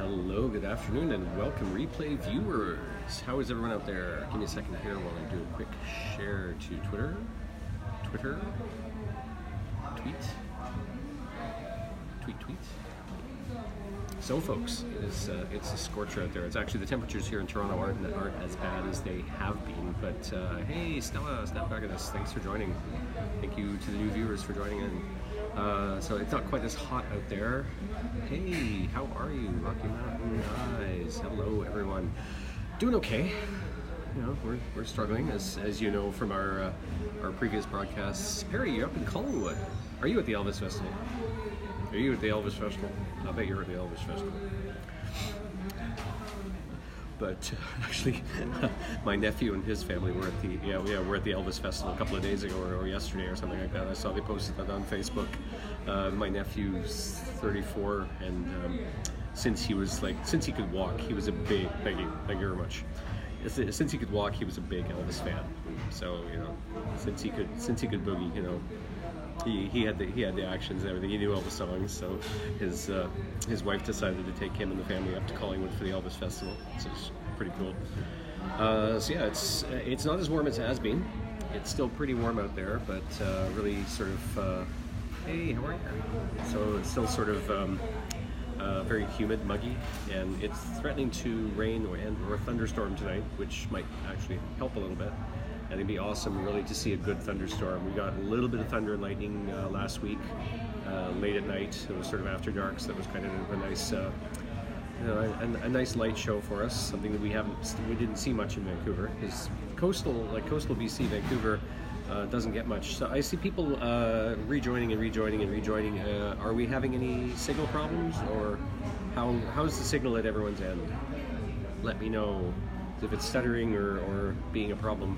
Hello, good afternoon, and welcome replay viewers. How is everyone out there? Give me a second here while I do a quick share to Twitter, tweet. So folks, it's a scorcher out there. It's actually, the temperatures here in Toronto aren't as bad as they have been, but hey Stella, snap back at us. Thanks for joining. Thank you to the new viewers for joining in. So it's not quite as hot out there. Hey, how are you? Rocky Mountain Eyes. Hello everyone. Doing okay. You know, we're struggling, as you know from our previous broadcasts. Perry, you're up in Collingwood. Are you at the Elvis Festival? Are you at the Elvis Festival? I bet you're at the Elvis Festival. But actually, my nephew and his family were at the we're at the Elvis Festival a couple of days ago or yesterday or something like that. I saw they posted that on Facebook. My nephew's 34, and since he could walk, he was a big. Thank you very much. Since he could walk, he was a big Elvis fan. So since he could boogie, He had the actions and everything. He knew all the songs, so his wife decided to take him and the family up to Collingwood for the Elvis Festival. So it's pretty cool. So yeah, it's not as warm as it has been. It's still pretty warm out there, but really sort of hey, how are you? So it's still sort of very humid, muggy, and it's threatening to rain or thunderstorm tonight, which might actually help a little bit. And it'd be awesome, really, to see a good thunderstorm. We got a little bit of thunder and lightning last week, late at night. It was sort of after dark, so that was kind of a nice, a nice light show for us. Something that we didn't see much in Vancouver. Because coastal BC, Vancouver doesn't get much. So I see people rejoining. Are we having any signal problems, or how's the signal at everyone's end? Let me know if it's stuttering or being a problem.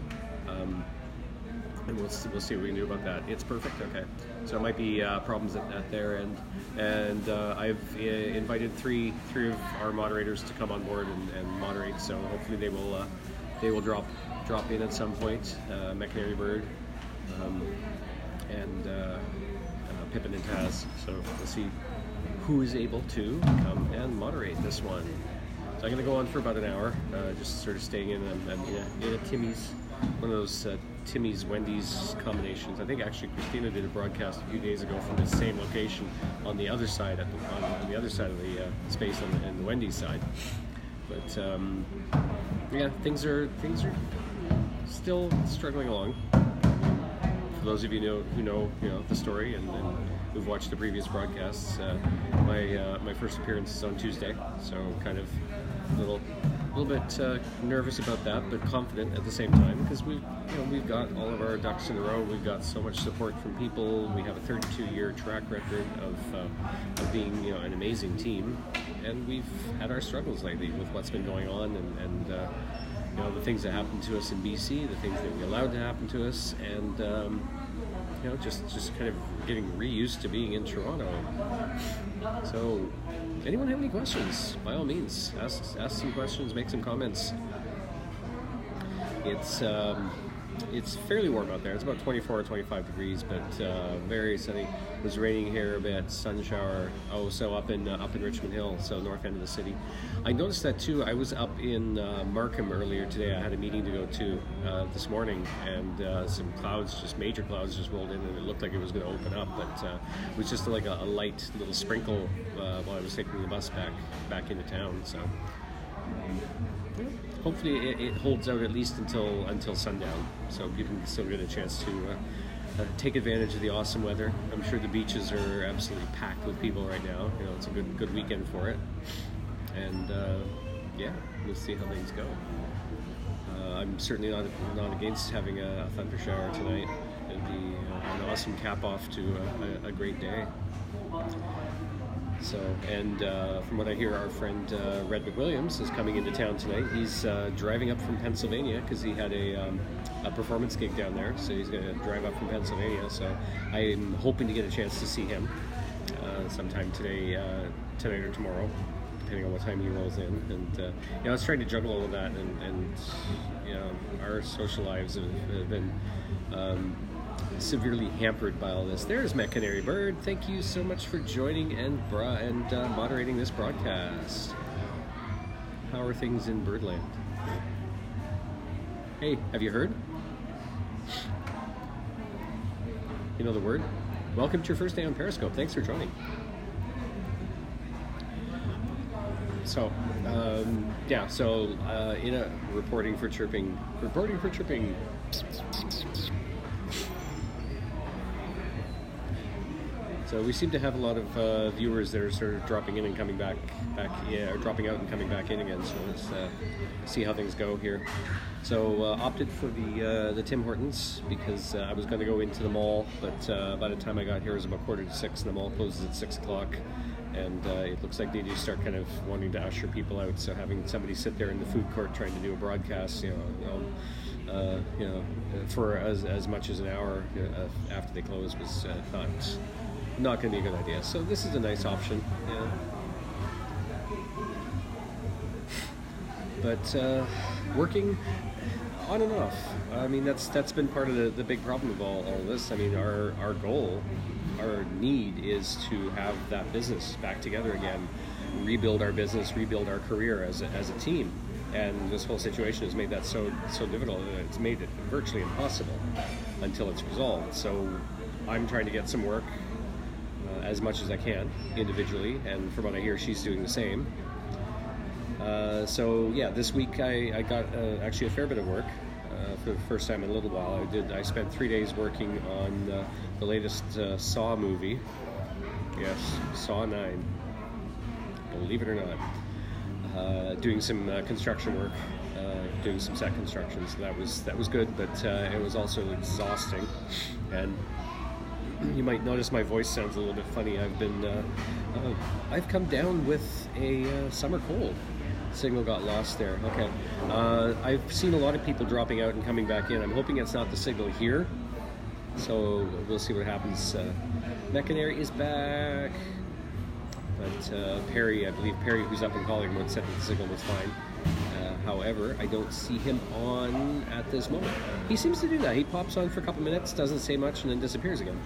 And we'll see what we can do about that. It's perfect, okay. So it might be problems at their end. And I've invited three of our moderators to come on board and moderate. So hopefully they will drop in at some point. Canary Bird and Pippin and Taz. So we'll see who is able to come and moderate this one. So I'm going to go on for about an hour, just sort of staying in a Timmy's, one of those Timmy's Wendy's combinations. I think actually Christina did a broadcast a few days ago from the same location on the other side on the other side of the space on the Wendy's side. But yeah, things are still struggling along. For those of you who know the story and who've watched the previous broadcasts, my first appearance is on Tuesday, so kind of a little bit nervous about that, but confident at the same time, because we've got all of our ducks in a row. We've got so much support from people. We have a 32-year track record of being an amazing team, and we've had our struggles lately with what's been going on and the things that happened to us in BC, the things that we allowed to happen to us, and just kind of getting reused to being in Toronto. So, anyone have any questions? By all means, ask some questions, make some comments. It's fairly warm out there. It's about 24 or 25 degrees, but very sunny. It was raining here a bit, sun shower. So up in Richmond Hill, so north end of the city. I noticed that too. I was up in Markham earlier today. I had a meeting to go to this morning, and some major clouds just rolled in, and it looked like it was going to open up, but it was just like a light little sprinkle while I was taking the bus back into town. So hopefully it holds out at least until sundown, so people can still get a chance to take advantage of the awesome weather. I'm sure the beaches are absolutely packed with people right now. It's a good weekend for it, and yeah, we'll see how things go. I'm certainly not against having a thunder shower tonight. It'd be an awesome cap off to a great day. So, and from what I hear, our friend Red McWilliams is coming into town tonight. He's driving up from Pennsylvania because he had a performance gig down there. So he's going to drive up from Pennsylvania. So I'm hoping to get a chance to see him sometime tonight or tomorrow, depending on what time he rolls in. And I was trying to juggle all of that, and our social lives have been severely hampered by all this. There's Canary Bird. Thank you so much for joining and moderating this broadcast. How are things in Birdland? Hey, have you heard? You know the word? Welcome to your first day on Periscope. Thanks for joining. So, in a reporting for chirping. So we seem to have a lot of viewers that are sort of dropping in and coming back, or dropping out and coming back in again. So let's see how things go here. So opted for the Tim Hortons because I was going to go into the mall, but by the time I got here it was about 5:45, and the mall closes at 6 o'clock. And it looks like they do start kind of wanting to usher people out. So having somebody sit there in the food court trying to do a broadcast, for as much as an hour after they close was not going to be a good idea. So this is a nice option. Yeah. But working on and off. I mean, that's been part of the big problem of all this. I mean, our goal, our need is to have that business back together again, rebuild our business, rebuild our career as a team. And this whole situation has made that so difficult. It's made it virtually impossible until it's resolved. So I'm trying to get some work as much as I can individually, and from what I hear, she's doing the same. This week I got actually a fair bit of work for the first time in a little while. I spent 3 days working on the latest Saw movie. Yes, Saw 9. Believe it or not. Doing some construction work, doing some set construction. So that was good, but it was also exhausting. And you might notice my voice sounds a little bit funny. I've come down with a summer cold. Signal got lost there. Okay. I've seen a lot of people dropping out and coming back in. I'm hoping it's not the signal here. So we'll see what happens. McInerney is back. But Perry, I believe Perry, who's up in Collingwood, said that the signal was fine. However, I don't see him on at this moment. He seems to do that. He pops on for a couple minutes, doesn't say much, and then disappears again.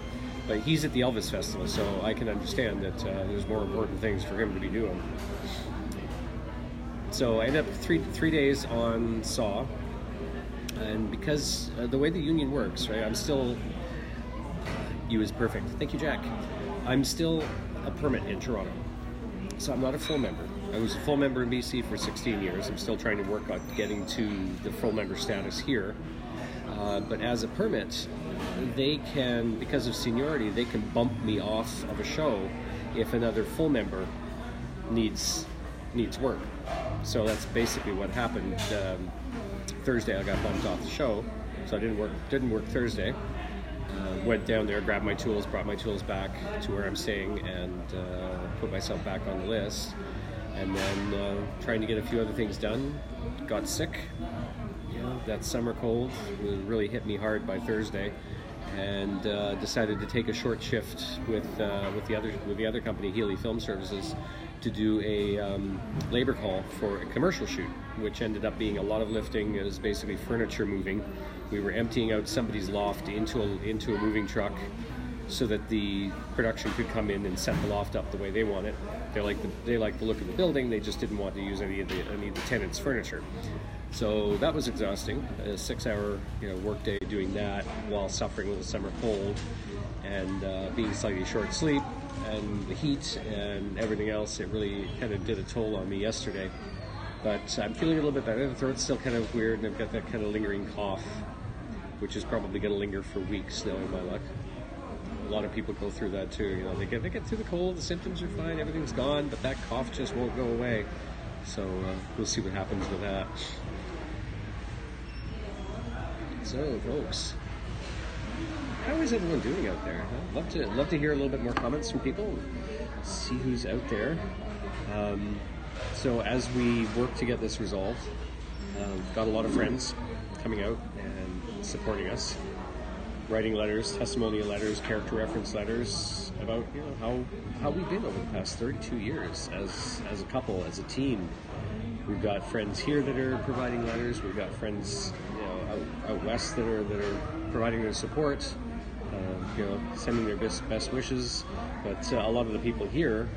But he's at the Elvis Festival, so I can understand that there's more important things for him to be doing. So I ended up three days on Saw, and because the way the union works, right? I'm still. You is perfect. Thank you, Jack. I'm still a permit in Toronto, so I'm not a full member. I was a full member in BC for 16 years. I'm still trying to work on getting to the full member status here. But as a permit, they can, because of seniority, they can bump me off of a show if another full member needs work. So that's basically what happened. Thursday I got bumped off the show, so I didn't work Thursday. Went down there, grabbed my tools, brought my tools back to where I'm staying, and put myself back on the list. And then trying to get a few other things done. Got sick. That summer cold really hit me hard by Thursday, and decided to take a short shift with the other company, Healy Film Services, to do a labor call for a commercial shoot, which ended up being a lot of lifting. It was basically furniture moving. We were emptying out somebody's loft into a moving truck, so that the production could come in and set the loft up the way they want it. They like the look of the building. They just didn't want to use any of the tenants' furniture. So that was exhausting. A 6-hour workday doing that while suffering with a summer cold and being slightly short sleep and the heat and everything else. It really kind of did a toll on me yesterday. But I'm feeling a little bit better. The throat's still kind of weird, and I've got that kind of lingering cough, which is probably going to linger for weeks, knowing my luck. A lot of people go through that too. They get through the cold, the symptoms are fine, everything's gone, but that cough just won't go away. So we'll see what happens with that. So, folks, how is everyone doing out there? I'd love to hear a little bit more comments from people. See who's out there. So as we work to get this resolved, got a lot of friends coming out and supporting us. Writing letters, testimonial letters, character reference letters about how we've been over the past 32 years as a couple, as a team. We've got friends here that are providing letters. We've got friends out west that are providing their support, sending their best wishes. But a lot of the people here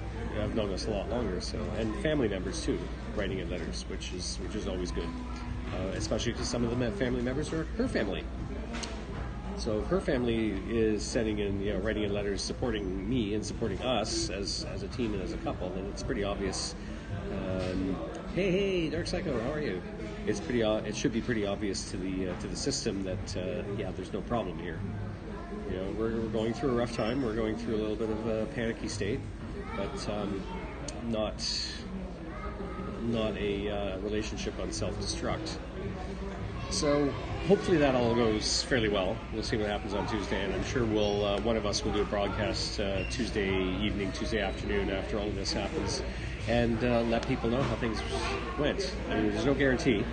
have known us a lot longer. So, and family members too, writing in letters, which is always good, especially because some of the family members are her family. So if her family is sending in, writing in letters supporting me and supporting us as a team and as a couple, then it's pretty obvious. Hey, Dark Psycho, how are you? It's pretty. It should be pretty obvious to the system that there's no problem here. We're going through a rough time. We're going through a little bit of a panicky state, but not a relationship on self-destruct. So hopefully that all goes fairly well. We'll see what happens on Tuesday, and I'm sure one of us will do a broadcast Tuesday evening, Tuesday afternoon after all of this happens, and let people know how things went. I mean, there's no guarantee,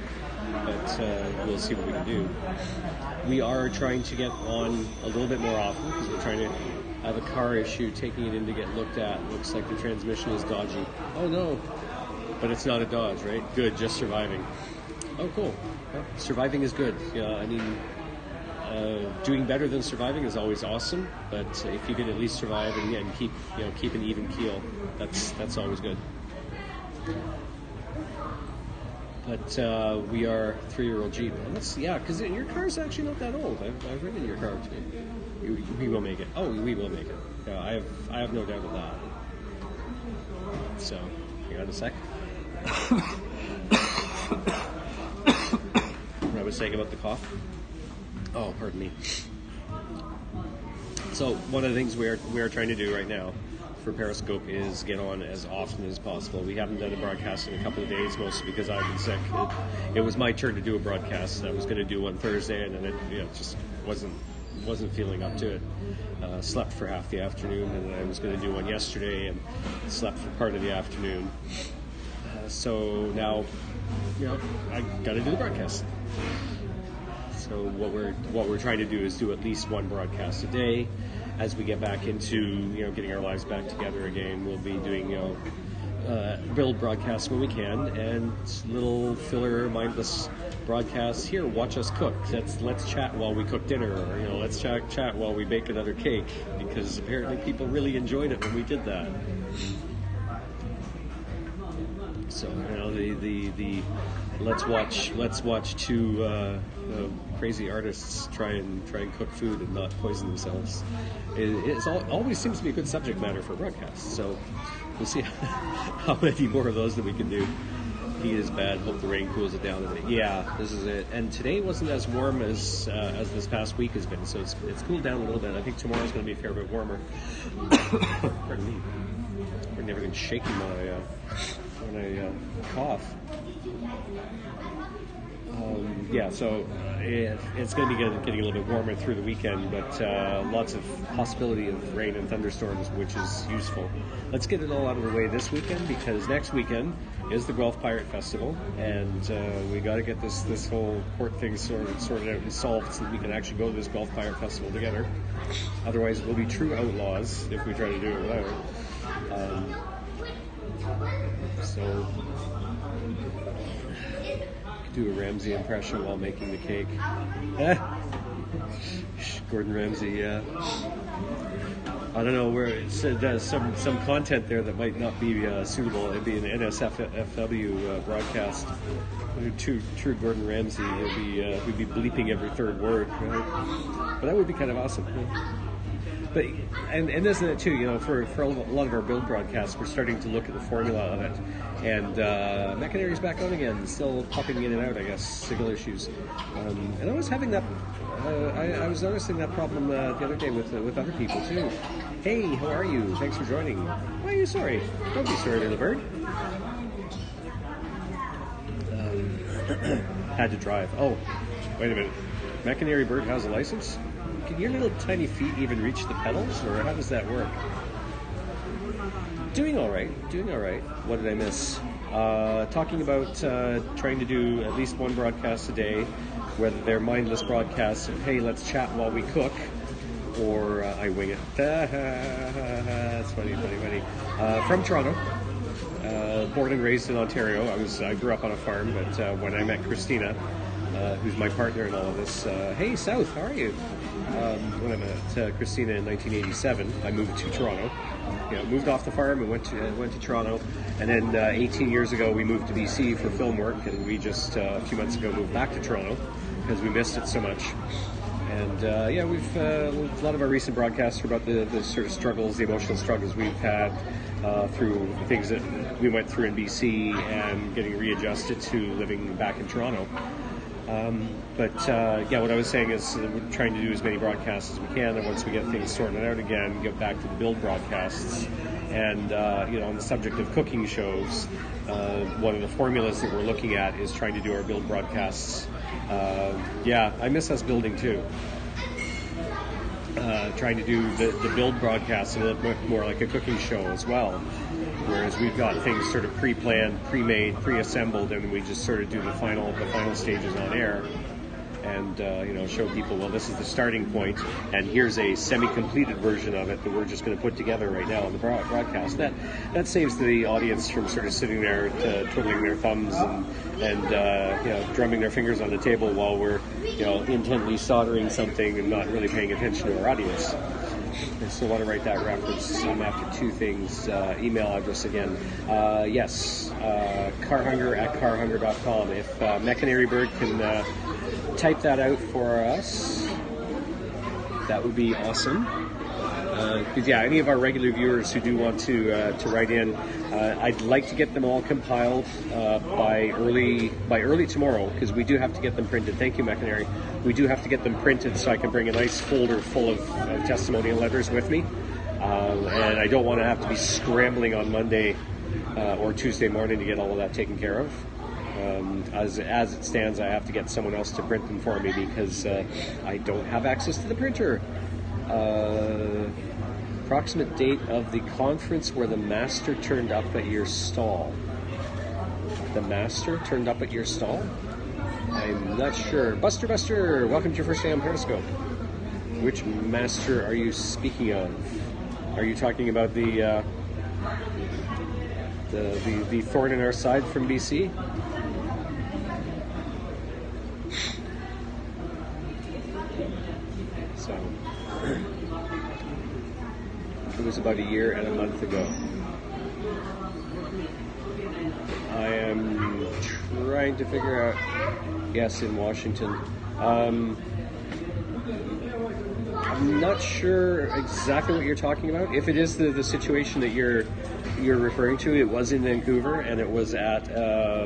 but we'll see what we can do. We are trying to get on a little bit more often because we're trying to have a car issue, taking it in to get looked at. Looks like the transmission is dodgy. Oh no, but it's not a Dodge, right? Good, just surviving. Oh, cool. Well, surviving is good. I mean, doing better than surviving is always awesome. But if you can at least survive and keep an even keel, that's always good. But we are 3-year-old Jeep. Because your car's actually not that old. I've ridden your car too. We will make it. Oh, we will make it. Yeah, I have no doubt of that. So, hang on a sec. What I was saying about the cough. Oh, pardon me. So one of the things we are trying to do right now for Periscope is get on as often as possible. We haven't done a broadcast in a couple of days, mostly because I've been sick. It was my turn to do a broadcast. I was going to do one Thursday, and then it just wasn't feeling up to it. Slept for half the afternoon, and I was going to do one yesterday, and slept for part of the afternoon. So now, I got to do the broadcast. So what we're trying to do is do at least one broadcast a day. As we get back into getting our lives back together again, we'll be doing build broadcasts when we can, and little filler, mindless broadcasts. Here, watch us cook. Let's chat while we cook dinner, or let's chat while we bake another cake, because apparently people really enjoyed it when we did that. So the let's watch two crazy artists try and cook food and not poison themselves. It always seems to be a good subject matter for broadcasts. So we'll see how many more of those that we can do. Heat is bad. Hope the rain cools it down a bit. Yeah, this is it. And today wasn't as warm as this past week has been, so it's cooled down a little bit. I think tomorrow's going to be a fair bit warmer. Pardon me. I'm never been shaking when I cough. So it's going to be getting a little bit warmer through the weekend, but lots of possibility of rain and thunderstorms, which is useful. Let's get it all out of the way this weekend, because next weekend is the Guelph Pirate Festival, and we got to get this whole court thing sorted out and solved so that we can actually go to this Guelph Pirate Festival together. Otherwise, we'll be true outlaws if we try to do it without it. So do a Ramsay impression while making the cake. Gordon Ramsay, yeah. I don't know where it said some content there that might not be suitable. It'd be an NSFW broadcast. True Gordon Ramsay. We'd be bleeping every third word, right? But that would be kind of awesome. Yeah. But and isn't it too? For a lot of our build broadcasts, we're starting to look at the formula of it. And McInerney's back on again, still popping in and out, I guess, signal issues. And I was having that. I was noticing that problem the other day with other people too. Hey, how are you? Thanks for joining. Why are you sorry? Don't be sorry, little bird. Had to drive. Oh, wait a minute. McInerney Bird has a license? Can your little tiny feet even reach the pedals, or how does that work? Doing all right. What did I miss? Talking about trying to do at least one broadcast a day, whether they're mindless broadcasts of, hey, let's chat while we cook, or I wing it. That's funny. From Toronto. Born and raised in Ontario. I grew up on a farm, but when I met Christina, who's my partner in all of this, hey, South, how are you? When I met Christina in 1987, I moved to Toronto. moved off the farm and went to Toronto, and then 18 years ago we moved to BC for film work, and we just a few months ago moved back to Toronto because we missed it so much. And we've a lot of our recent broadcasts are about the sort of struggles, the emotional struggles we've had through the things that we went through in BC and getting readjusted to living back in Toronto. What I was saying is we're trying to do as many broadcasts as we can, and once we get things sorted out again, get back to the build broadcasts. And on the subject of cooking shows, one of the formulas that we're looking at is trying to do our build broadcasts. I miss us building too. Trying to do the build broadcasts a little bit more like a cooking show as well. Whereas we've got things sort of pre-planned, pre-made, pre-assembled, and we just sort of do the final stages on air, and show people, well, this is the starting point, and here's a semi-completed version of it that we're just going to put together right now on the broadcast. That saves the audience from sort of sitting there twiddling their thumbs and drumming their fingers on the table while we're intently soldering something and not really paying attention to our audience. I still want to write that reference. I'm after two things. Email address again. Carhunger@carhunger.com. If Mechanary Bird can type that out for us, that would be awesome. Any of our regular viewers who do want to write in, I'd like to get them all compiled by early tomorrow, because we do have to get them printed. Thank you, Mechanary. We do have to get them printed so I can bring a nice folder full of testimonial letters with me, and I don't want to have to be scrambling on Monday or Tuesday morning to get all of that taken care of. As it stands, I have to get someone else to print them for me because I don't have access to the printer. Approximate date of the conference where the master turned up at your stall. The master turned up at your stall? I'm not sure. Buster, welcome to your first day on Periscope. Which master are you speaking of? Are you talking about the thorn in our side from BC? So it was about a year and a month ago. I am trying to figure out. Yes, in Washington. I'm not sure exactly what you're talking about. If it is the situation that you're referring to, it was in Vancouver, and it was at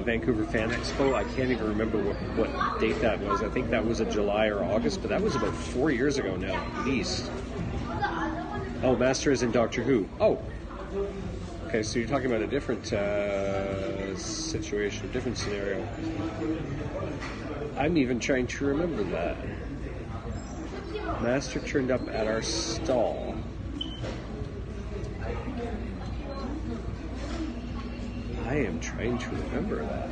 Vancouver Fan Expo. I can't even remember what date that was. I think that was in July or August, but that was about 4 years ago now, at least. Oh, Master is in Doctor Who. Oh. Okay, so you're talking about a different situation, different scenario. I'm even trying to remember that. Master turned up at our stall. I am trying to remember that.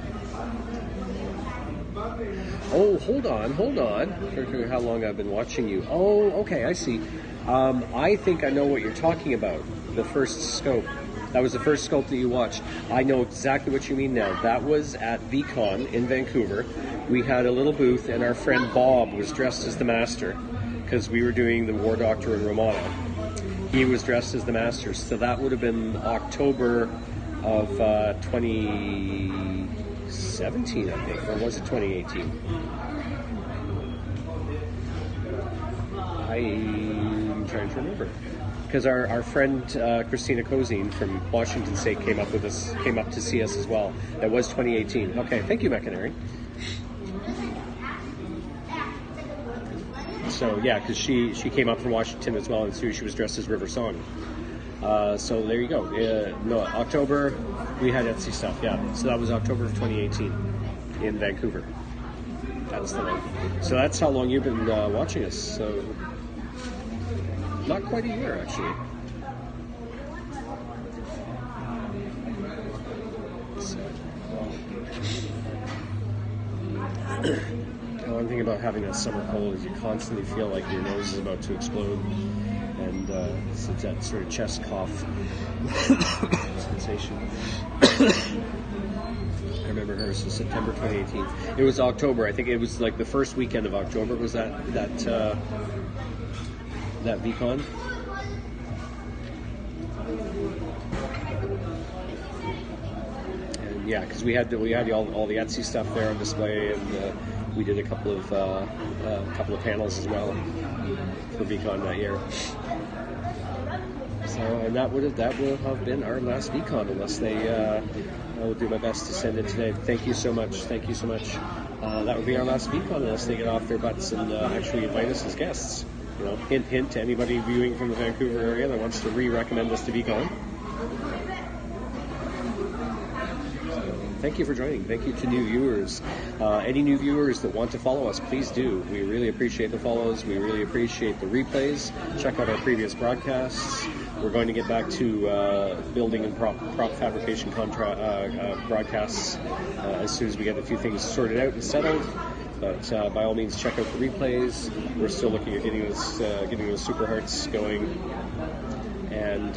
Oh, hold on. How long I've been watching you. Oh, okay, I see. I think I know what you're talking about. The first scope. That was the first scope that you watched. I know exactly what you mean now. That was at VCon in Vancouver. We had a little booth, and our friend Bob was dressed as the Master because we were doing the War Doctor and Romana. He was dressed as the Master. So that would have been October of 2017, I think. Or was it 2018? I'm trying to remember. Because our friend Christina Cozine from Washington State came up to see us as well. That was 2018. Okay, thank you, Mechanary. So yeah, because she came up from Washington as well, and so she was dressed as River Song. So there you go. October we had Etsy stuff. Yeah, so that was October of 2018 in Vancouver. That's the one. So that's how long you've been watching us. So. Not quite a year, actually. So, the one thing about having that summer cold is you constantly feel like your nose is about to explode, and it's that sort of chest cough sensation. I remember her, so September 2018. It was October. I think it was like the first weekend of October. Was that VCon? And yeah, because we had all the Etsy stuff there on display, and we did a couple of panels as well for VCon that year. So, and that will have been our last VCon, unless I will do my best to send it today. Thank you so much. That would be our last VCon, unless they get off their butts and actually invite us as guests. You know, hint, hint to anybody viewing from the Vancouver area that wants to recommend us to VCon. Thank you for joining. Thank you to new viewers. Any new viewers that want to follow us, please do. We really appreciate the follows. We really appreciate the replays. Check out our previous broadcasts. We're going to get back to building and prop fabrication broadcasts as soon as we get a few things sorted out and settled. But by all means, check out the replays. We're still looking at getting those Super Hearts going. And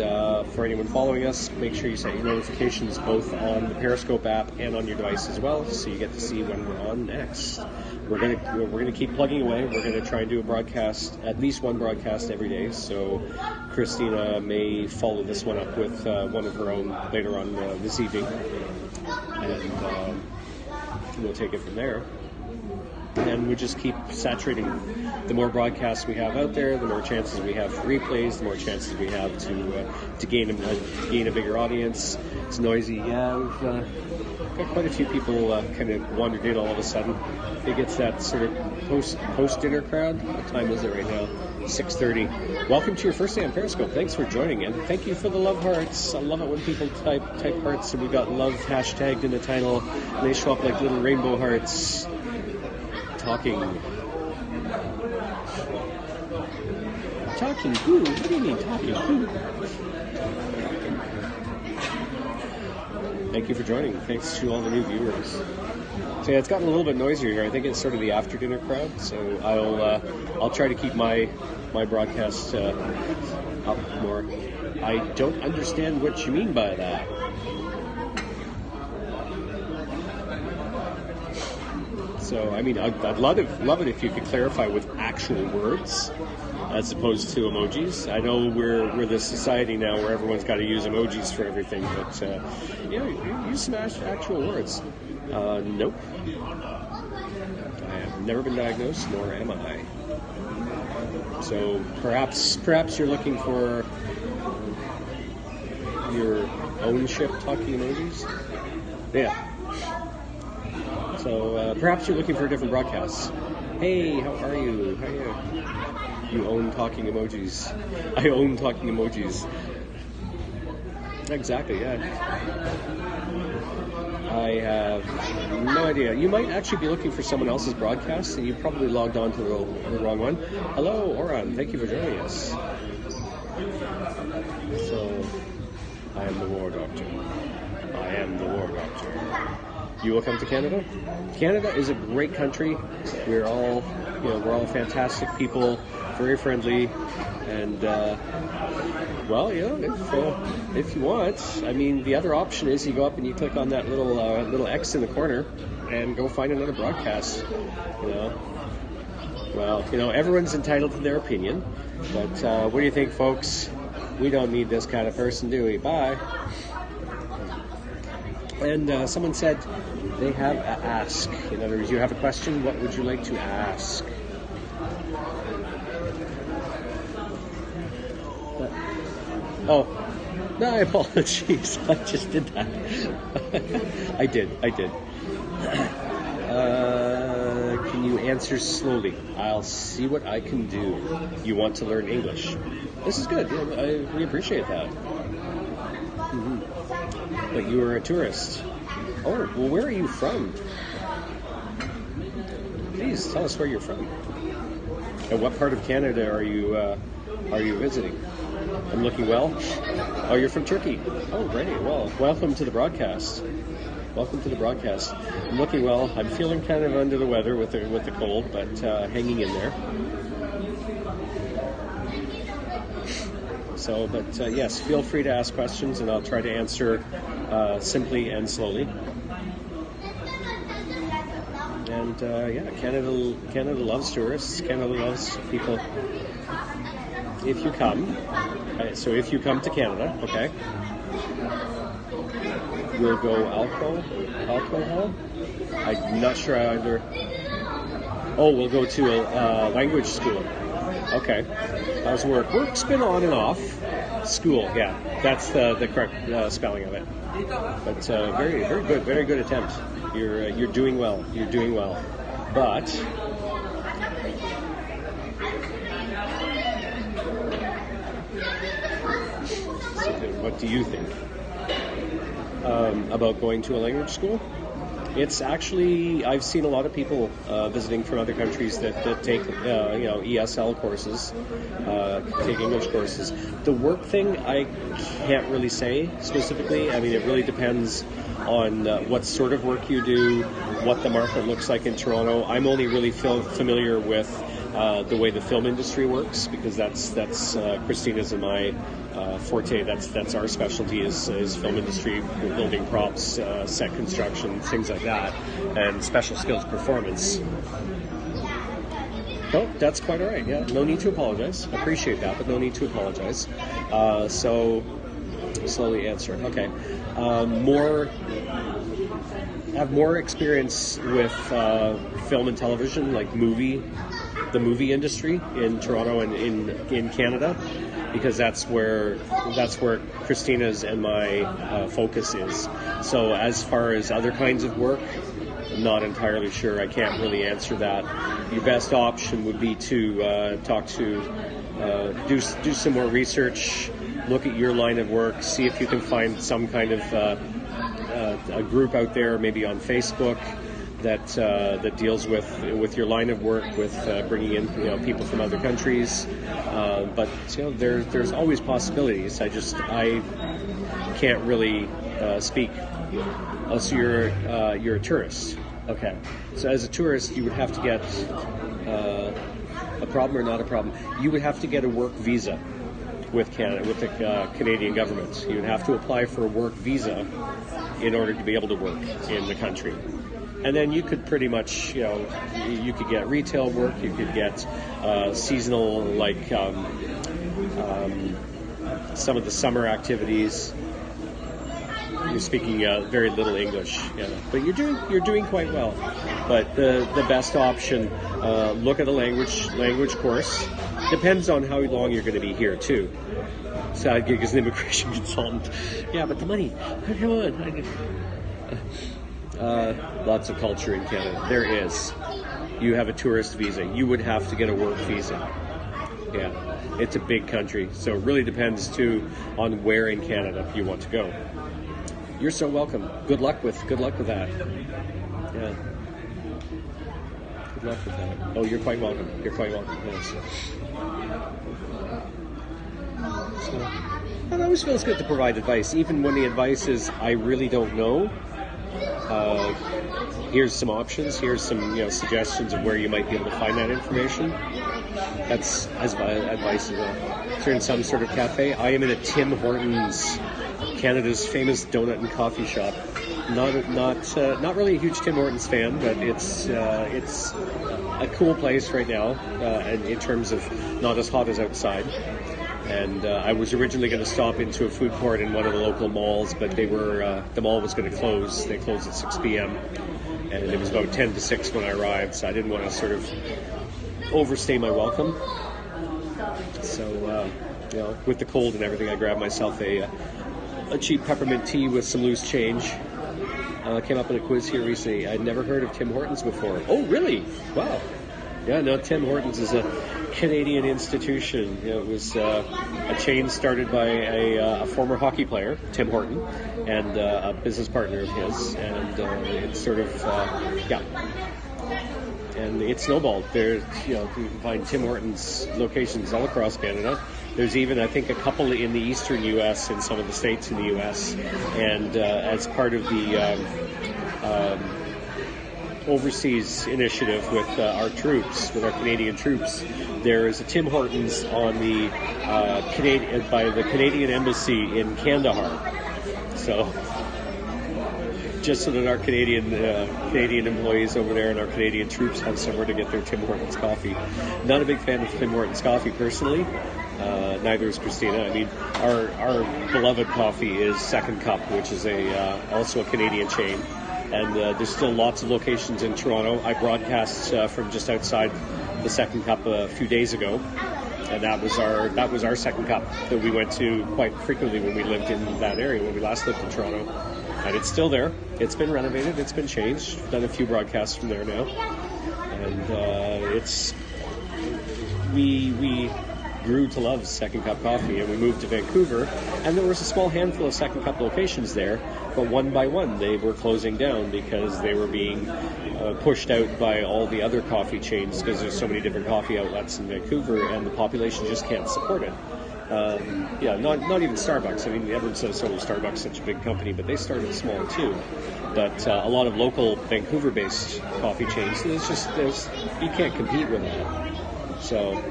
for anyone following us, make sure you set your notifications both on the Periscope app and on your device as well, so you get to see when we're on next. We're gonna keep plugging away. We're gonna try and do a broadcast, at least one broadcast every day. So Christina may follow this one up with one of her own later on this evening, and we'll take it from there. And we just keep saturating. The more broadcasts we have out there, the more chances we have for replays, the more chances we have to gain a bigger audience. It's noisy. Yeah, we've got quite a few people kind of wandered in all of a sudden. I think it's that sort of post-dinner crowd. What time is it right now? 6:30. Welcome to your first day on Periscope. Thanks for joining, and thank you for the love hearts. I love it when people type hearts, and we got love hashtagged in the title, and they show up like little rainbow hearts. Talking who? What do you mean talking who? Thank you for joining. Thanks to all the new viewers. So yeah, it's gotten a little bit noisier here. I think it's sort of the after dinner crowd. So I'll try to keep my broadcast up more. I don't understand what you mean by that. So, I mean, I'd love it if you could clarify with actual words as opposed to emojis. I know we're this society now where everyone's got to use emojis for everything, but use some actual words. Nope. I have never been diagnosed, nor am I. So perhaps you're looking for your own ship talking emojis. Yeah. So perhaps you're looking for a different broadcast. Hey, how are you? How are you? You own talking emojis. I own talking emojis. Exactly, yeah. I have no idea. You might actually be looking for someone else's broadcast, and you probably logged on to the wrong one. Hello, Oran. Thank you for joining us. So, I am the War Doctor. I am the War Doctor. You will come to Canada? Canada is a great country. We're all fantastic people, very friendly, and if you want, I mean, the other option is you go up and you click on that little X in the corner and go find another broadcast. Everyone's entitled to their opinion, but what do you think, folks? We don't need this kind of person, do we? Bye. And someone said they have a ask. In other words, you have a question, what would you like to ask? No, apologies. I just did that. I did. Can you answer slowly? I'll see what I can do. You want to learn English? This is good. Yeah, we appreciate that. Mm-hmm. But you are a tourist. Oh, well, where are you from? Please tell us where you're from. And what part of Canada are you visiting? I'm looking well. Oh, you're from Turkey. Oh, great. Well, welcome to the broadcast. I'm looking well. I'm feeling kind of under the weather with the cold, but hanging in there. So, but yes, feel free to ask questions, and I'll try to answer simply and slowly. And Canada loves tourists. Canada loves people if you come, so if you come to Canada, okay, we'll go alcohol. I'm not sure either. Oh, we'll go to a language school. Okay. How's work? Work's been on and off. School, yeah. That's the correct spelling of it. But very good attempt. You're doing well. You're doing well. But what do you think about going to a language school? It's actually, I've seen a lot of people visiting from other countries that take, ESL courses, take English courses. The work thing, I can't really say specifically. I mean, it really depends on what sort of work you do, what the market looks like in Toronto. I'm only really familiar with the way the film industry works, because that's Christina's and my forte. That's our specialty is film industry, building props, set construction, things like that, and special skills performance. Oh, that's quite all right. Yeah, no need to apologize. Appreciate that, but no need to apologize. So slowly answer. Okay, have more experience with film and television, like the movie industry in Toronto and in Canada, because that's where Christina's and my focus is. So as far as other kinds of work, I'm not entirely sure. I can't really answer that. Your best option would be to talk to, do some more research, look at your line of work, see if you can find some kind of a group out there, maybe on Facebook, that deals with your line of work, with bringing in people from other countries. But there's always possibilities. I can't really speak. Oh, so you're a tourist. Okay. So as a tourist, you would have to get a problem or not a problem. You would have to get a work visa with Canada, with the Canadian government. You would have to apply for a work visa in order to be able to work in the country. And then you could pretty much, you could get retail work, you could get seasonal, like some of the summer activities. You're speaking very little English, but you're doing quite well. But the best option, look at a language course. Depends on how long you're going to be here too. Side gig as an immigration consultant. Yeah, but the money. Come on. Lots of culture in Canada. There is. You have a tourist visa. You would have to get a work visa. Yeah, it's a big country, so it really depends too on where in Canada you want to go. You're so welcome. Good luck with that. Yeah. Good luck with that. Oh, you're quite welcome. You're quite welcome. Yes. So, it always feels good to provide advice, even when the advice is, I really don't know. Here's some options. Here's some suggestions of where you might be able to find that information. That's as advice as well. If you're in some sort of cafe, I am in a Tim Hortons, Canada's famous donut and coffee shop. Not really a huge Tim Hortons fan, but it's a cool place right now, and in terms of not as hot as outside. And I was originally going to stop into a food court in one of the local malls, but the mall was going to close. They closed at 6 p.m. and it was about 10 to 6 when I arrived, so I didn't want to sort of overstay my welcome. So, with the cold and everything, I grabbed myself a cheap peppermint tea with some loose change. Came up in a quiz here recently. I'd never heard of Tim Hortons before. Oh, really? Wow. Yeah, no, Tim Hortons is a Canadian institution. It was a chain started by a former hockey player, Tim Horton, and a business partner of his, and it's sort of, and it snowballed. There's, you can find Tim Hortons locations all across Canada. There's even, I think, a couple in the eastern U.S., in some of the states in the U.S., and as part of the overseas initiative with our troops, with our Canadian troops, there is a Tim Hortons on the by the Canadian Embassy in Kandahar. So, just so that our Canadian employees over there and our Canadian troops have somewhere to get their Tim Hortons coffee. Not a big fan of Tim Hortons coffee personally. neither is Christina. I mean, our beloved coffee is Second Cup, which is also a Canadian chain. And there's still lots of locations in Toronto. I broadcast from just outside the Second Cup a few days ago, and that was our Second Cup that we went to quite frequently when we lived in that area, when we last lived in Toronto. And it's still there. It's been renovated. It's been changed. Done a few broadcasts from there now, and we grew to love Second Cup coffee, and we moved to Vancouver, and there was a small handful of Second Cup locations there, but one by one they were closing down because they were being pushed out by all the other coffee chains, because there's so many different coffee outlets in Vancouver and the population just can't support it. Not even Starbucks. I mean, everyone says, Starbucks is such a big company, but they started small too. But a lot of local Vancouver-based coffee chains, you can't compete with that. So,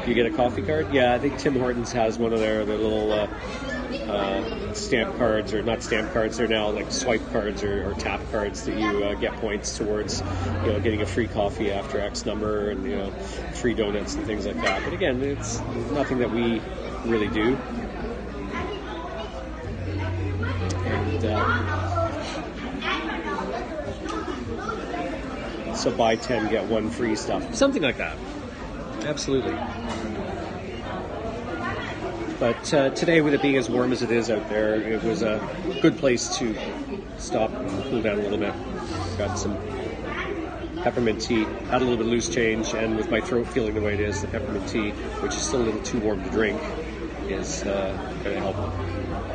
you get a coffee card? Yeah, I think Tim Hortons has one of their little stamp cards, or not stamp cards, they're now like swipe cards or tap cards that you get points towards, getting a free coffee after X number, and, free donuts and things like that. But again, it's nothing that we really do. And so buy 10, get 1 free stuff. Something like that. Absolutely. But today, with it being as warm as it is out there, it was a good place to stop and cool down a little bit. Got some peppermint tea, had a little bit of loose change, and with my throat feeling the way it is, the peppermint tea, which is still a little too warm to drink, is going to help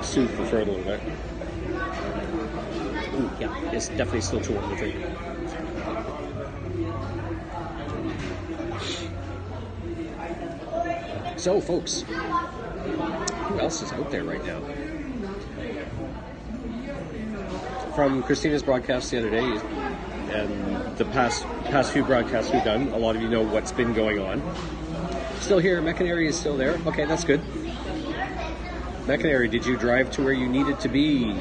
soothe the throat a little bit. Yeah, it's definitely still too warm to drink. So, folks, who else is out there right now? From Christina's broadcast the other day, and the past few broadcasts we've done, a lot of you know what's been going on. Still here, McInerney is still there. Okay, that's good. McInerney, did you drive to where you needed to be?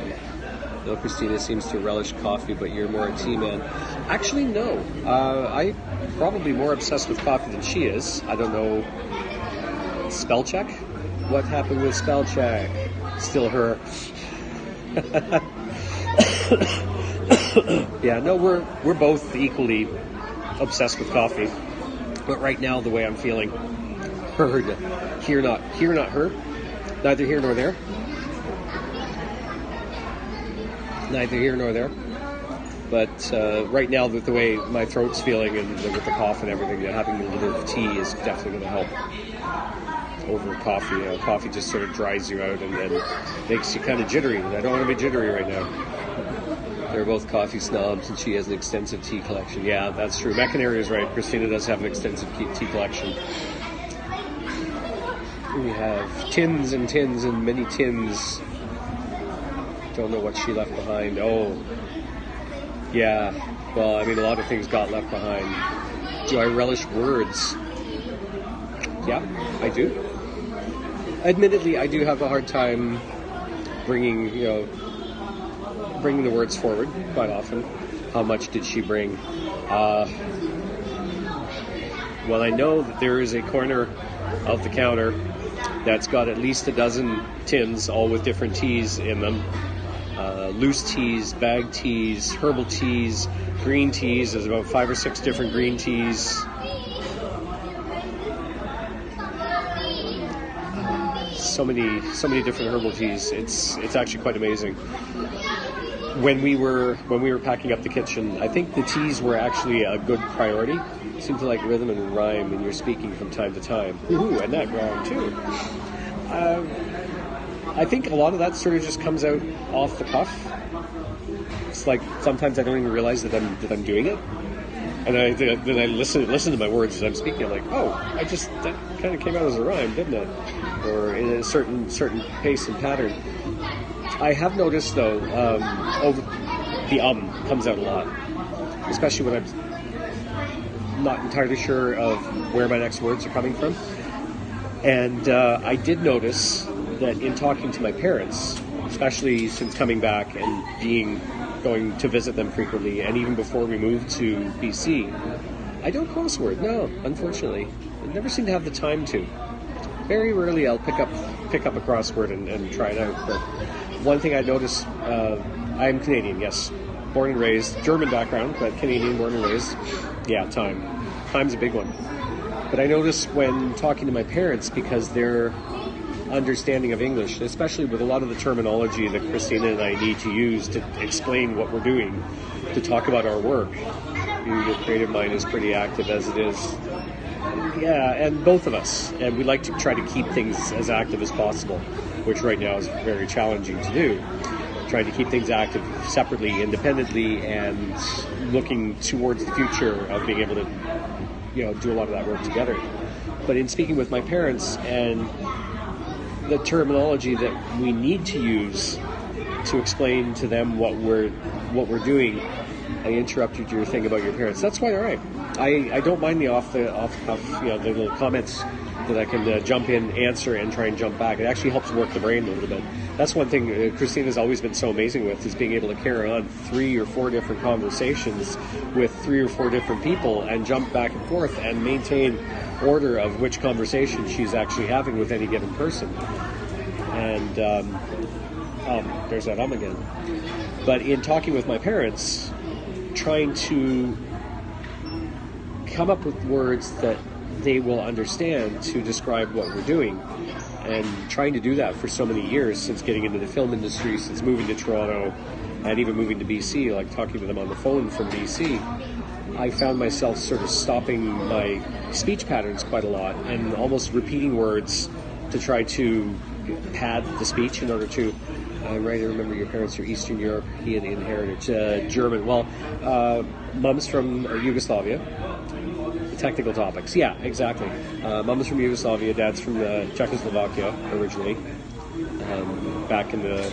No, Christina seems to relish coffee, but you're more a tea man. Actually, no. I'm probably more obsessed with coffee than she is. I don't know. Spell check? What happened with spell check? Still her. Yeah, no, we're both equally obsessed with coffee. But right now, the way I'm feeling, here not her, neither here nor there. Neither here nor there. But right now, the way my throat's feeling, and with the cough and everything, having a little bit of tea is definitely going to help over coffee. Coffee just sort of dries you out and then makes you kind of jittery. And I don't want to be jittery right now. They're both coffee snobs, and she has an extensive tea collection. Yeah, that's true. McInerney is right. Christina does have an extensive tea collection. We have tins and tins and many tins. Don't know what she left behind. Oh, yeah. Well, I mean, a lot of things got left behind. Do I relish words? Yeah, I do. Admittedly, I do have a hard time bringing the words forward quite often. How much did she bring? Well, I know that there is a corner of the counter that's got at least a dozen tins, all with different teas in them. Loose teas, bag teas, herbal teas, green teas. There's about 5 or 6 different green teas. So many different herbal teas. It's actually quite amazing. When we were packing up the kitchen, I think the teas were actually a good priority. You seem to like rhythm and rhyme, and you're speaking from time to time. Ooh, and that rhyme too. I think a lot of that sort of just comes out off the cuff. It's like sometimes I don't even realize that I'm doing it, and then I listen to my words as I'm speaking. I'm like, oh, that kind of came out as a rhyme, didn't it? Or in a certain pace and pattern. I have noticed though, the comes out a lot, especially when I'm not entirely sure of where my next words are coming from. And I did notice that in talking to my parents, especially since coming back and going to visit them frequently, and even before we moved to BC, I don't crossword. No, unfortunately, I never seem to have the time to. Very rarely I'll pick up a crossword and try it out. But one thing I noticed, I'm Canadian, yes, born and raised, German background, but Canadian, born and raised. Yeah, time's a big one. But I noticed when talking to my parents, because their understanding of English, especially with a lot of the terminology that Christina and I need to use to explain what we're doing, to talk about our work. The creative mind is pretty active as it is. Yeah, and both of us. And we like to try to keep things as active as possible, which right now is very challenging to do. Trying to keep things active separately, independently, and looking towards the future of being able to, do a lot of that work together. But in speaking with my parents and the terminology that we need to use to explain to them what we're doing, I interrupted your thing about your parents. That's quite all right. I don't mind the off the cuff, the little comments that I can jump in, answer, and try and jump back. It actually helps work the brain a little bit. That's one thing Christina's always been so amazing with, is being able to carry on 3 or 4 different conversations with 3 or 4 different people and jump back and forth and maintain order of which conversation she's actually having with any given person. And there's that again. But in talking with my parents, trying to come up with words that they will understand to describe what we're doing, and trying to do that for so many years, since getting into the film industry, since moving to Toronto, and even moving to BC, like talking to them on the phone from BC, I found myself sort of stopping my speech patterns quite a lot and almost repeating words to try to pad the speech in order to right, I remember your parents are Eastern European inherited, German. Well, mom's from Yugoslavia. Technical topics. Yeah, exactly. Mom's from Yugoslavia. Dad's from Czechoslovakia originally, back in the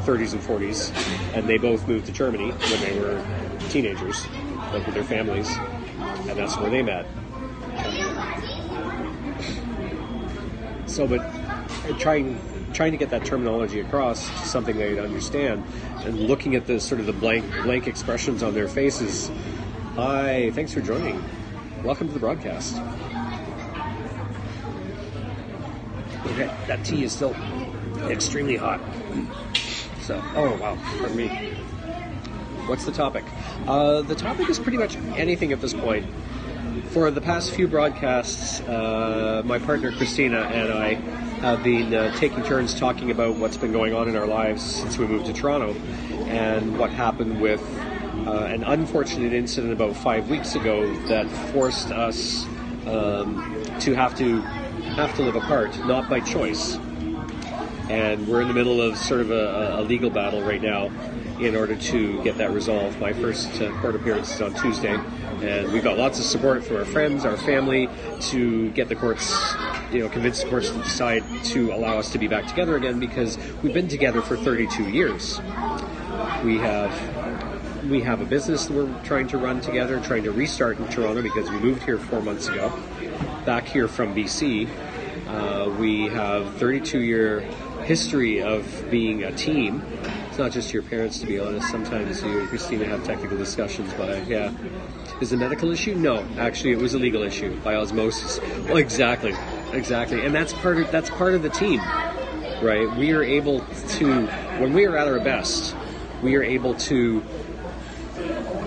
30s and 40s. And they both moved to Germany when they were teenagers, like with their families. And that's where they met. But trying to get that terminology across to something they'd understand, and looking at the sort of the blank expressions on their faces. Hi, thanks for joining. Welcome to the broadcast. Okay, that tea is still extremely hot. So, oh wow, pardon me. What's the topic? The topic is pretty much anything at this point. For the past few broadcasts, my partner Christina and I have been taking turns talking about what's been going on in our lives since we moved to Toronto, and what happened with an unfortunate incident about 5 weeks ago that forced us to have to live apart, not by choice. And we're in the middle of sort of a legal battle right now in order to get that resolved. My first court appearance is on Tuesday, and we've got lots of support from our friends, our family, to get the courts, convince the courts to decide to allow us to be back together again, because we've been together for 32 years. We have a business that we're trying to run together, trying to restart in Toronto because we moved here 4 months ago, back here from BC. We have 32-year history of being a team. It's not just your parents, to be honest. Sometimes you and Christina have technical discussions, but yeah. Is it a medical issue? No, actually it was a legal issue by osmosis. Well, exactly. And that's part of the team, right? We are able to, when we are at our best, we are able to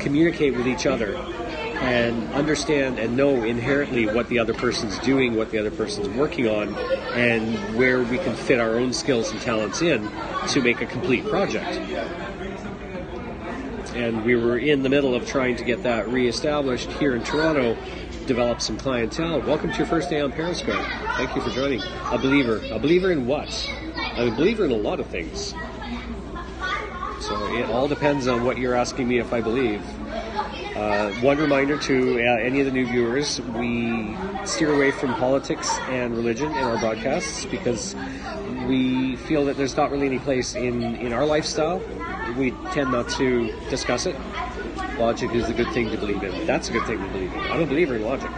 communicate with each other and understand and know inherently what the other person's doing, what the other person's working on, and where we can fit our own skills and talents in to make a complete project. And we were in the middle of trying to get that reestablished here in Toronto, develop some clientele. Welcome to your first day on Periscope. Thank you for joining. A believer. A believer in what? I'm a believer in a lot of things. So it all depends on what you're asking me if I believe. One reminder to any of the new viewers, we steer away from politics and religion in our broadcasts because we feel that there's not really any place in our lifestyle. We tend not to discuss it. Logic is a good thing to believe in. That's a good thing to believe in. I'm a believer in logic.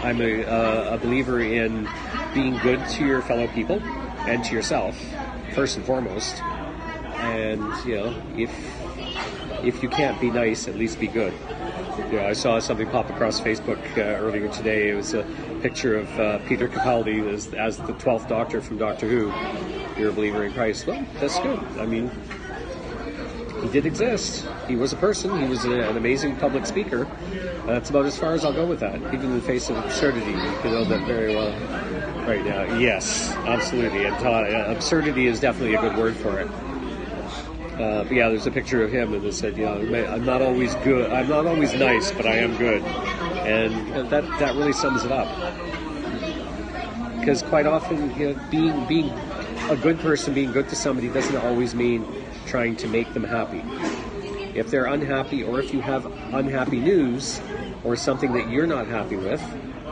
I'm a believer in being good to your fellow people and to yourself, first and foremost. And if you can't be nice, at least be good. I saw something pop across Facebook earlier today. It was a picture of Peter Capaldi as the 12th Doctor from Doctor Who. You're a believer in Christ. Well, that's good. I mean, he did exist. He was a person. He was an amazing public speaker. That's about as far as I'll go with that. Even in the face of absurdity, you can know that very well right now. Yes, absolutely. And absurdity is definitely a good word for it. But yeah, there's a picture of him, and it said, I'm not always good. I'm not always nice, but I am good. And that really sums it up. Because quite often, being a good person, being good to somebody, doesn't always mean trying to make them happy. If they're unhappy, or if you have unhappy news, or something that you're not happy with,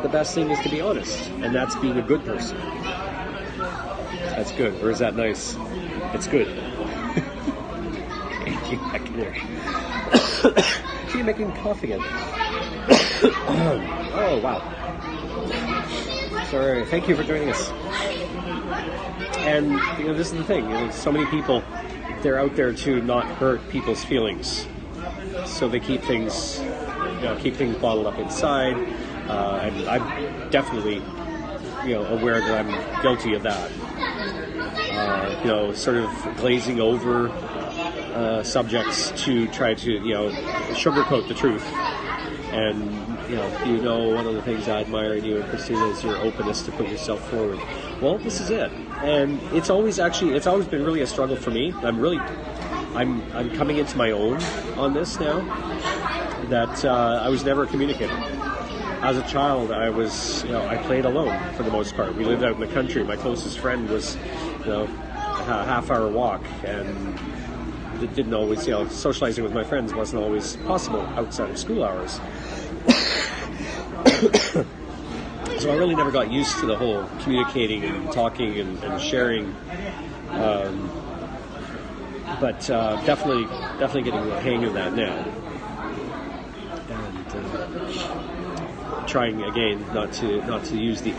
the best thing is to be honest, and that's being a good person. That's good. Or is that nice? It's good. I can hear you. You're making coffee again. Oh, wow. Sorry. Thank you for joining us. And, this is the thing. So many people, they're out there to not hurt people's feelings. So they keep things bottled up inside. And I'm definitely, aware that I'm guilty of that. Sort of glazing over subjects to try to, sugarcoat the truth. And, one of the things I admire in you and Christina is your openness to put yourself forward. Well, this is it. And it's always been really a struggle for me. I'm coming into my own on this now, that I was never a communicator. As a child, I played alone for the most part. We lived out in the country. My closest friend was, a half-hour walk, and it didn't always, socializing with my friends wasn't always possible outside of school hours. So I really never got used to the whole communicating and talking and sharing. But definitely getting the hang of that now. And trying again not to use the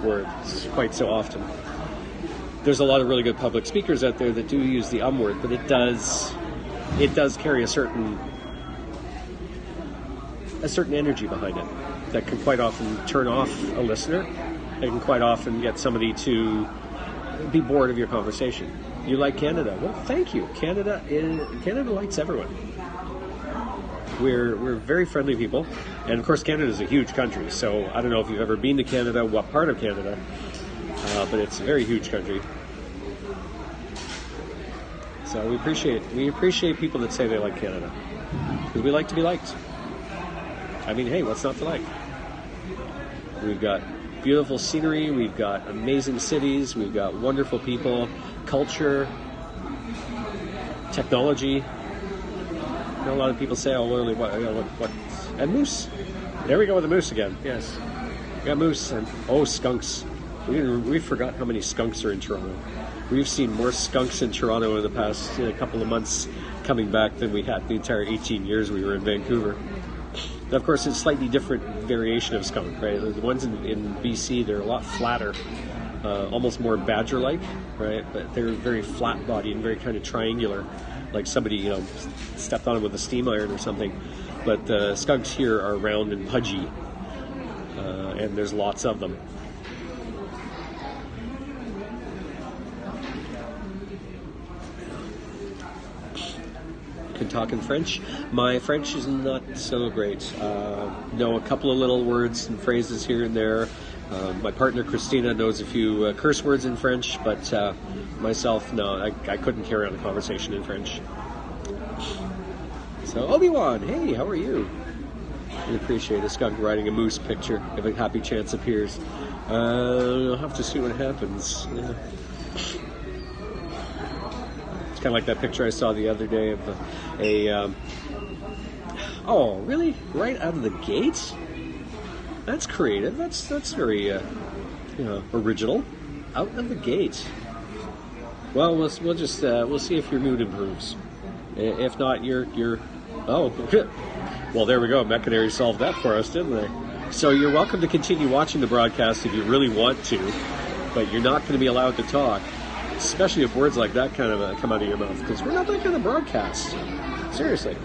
word quite so often. There's a lot of really good public speakers out there that do use the word, but it does carry a certain energy behind it that can quite often turn off a listener. It can quite often get somebody to be bored of your conversation. You like Canada? Well, thank you. Canada likes everyone. We're very friendly people, and of course Canada is a huge country. So I don't know if you've ever been to Canada, what part of Canada, but it's a very huge country. So we appreciate people that say they like Canada, because we like to be liked. I mean, hey, what's not to like? We've got beautiful scenery, we've got amazing cities, we've got wonderful people, culture, technology. A lot of people say, what? And moose. There we go with the moose again. Yes, we got moose and skunks. We forgot how many skunks are in Toronto. We've seen more skunks in Toronto in the past couple of months coming back than we had the entire 18 years we were in Vancouver. Now, of course, it's a slightly different variation of skunk, right? The ones in BC, they're a lot flatter, almost more badger-like, right? But they're very flat-bodied and very kind of triangular, like somebody, stepped on them with a steam iron or something. But the skunks here are round and pudgy, and there's lots of them. Can talk in French. My French is not so great. Know a couple of little words and phrases here and there. My partner Christina knows a few curse words in French, but myself, no, I couldn't carry on a conversation in French. So Obi-Wan, hey, how are you? I appreciate a skunk riding a moose picture if a happy chance appears. I'll have to see what happens. Yeah. It's kind of like that picture I saw the other day of oh, really? Right out of the gate? That's creative. That's very original. Out of the gate. Well, we'll see if your mood improves. If not, you're oh, good. Well, there we go. Mechanary solved that for us, didn't they? So you're welcome to continue watching the broadcast if you really want to, but you're not going to be allowed to talk. Especially if words like that kind of come out of your mouth, because we're not that kind of broadcast. Seriously.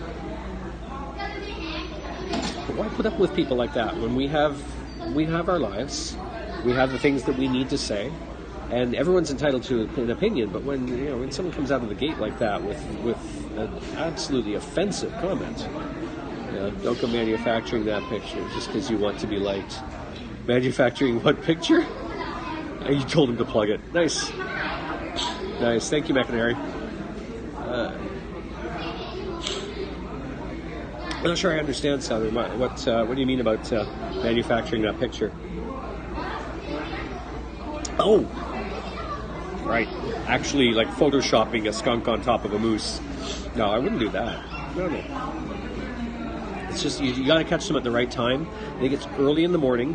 But why put up with people like that when we have our lives, we have the things that we need to say, and everyone's entitled to an opinion. But when someone comes out of the gate like that with an absolutely offensive comment, don't go manufacturing that picture just because you want to be liked. Manufacturing what picture? You told him to plug it. Nice. Thank you, McInerney. I'm not sure I understand, Southern. What do you mean about manufacturing that picture? Oh, right. Actually, like photoshopping a skunk on top of a moose. No, I wouldn't do that. No. It's just you got to catch them at the right time. I think it's early in the morning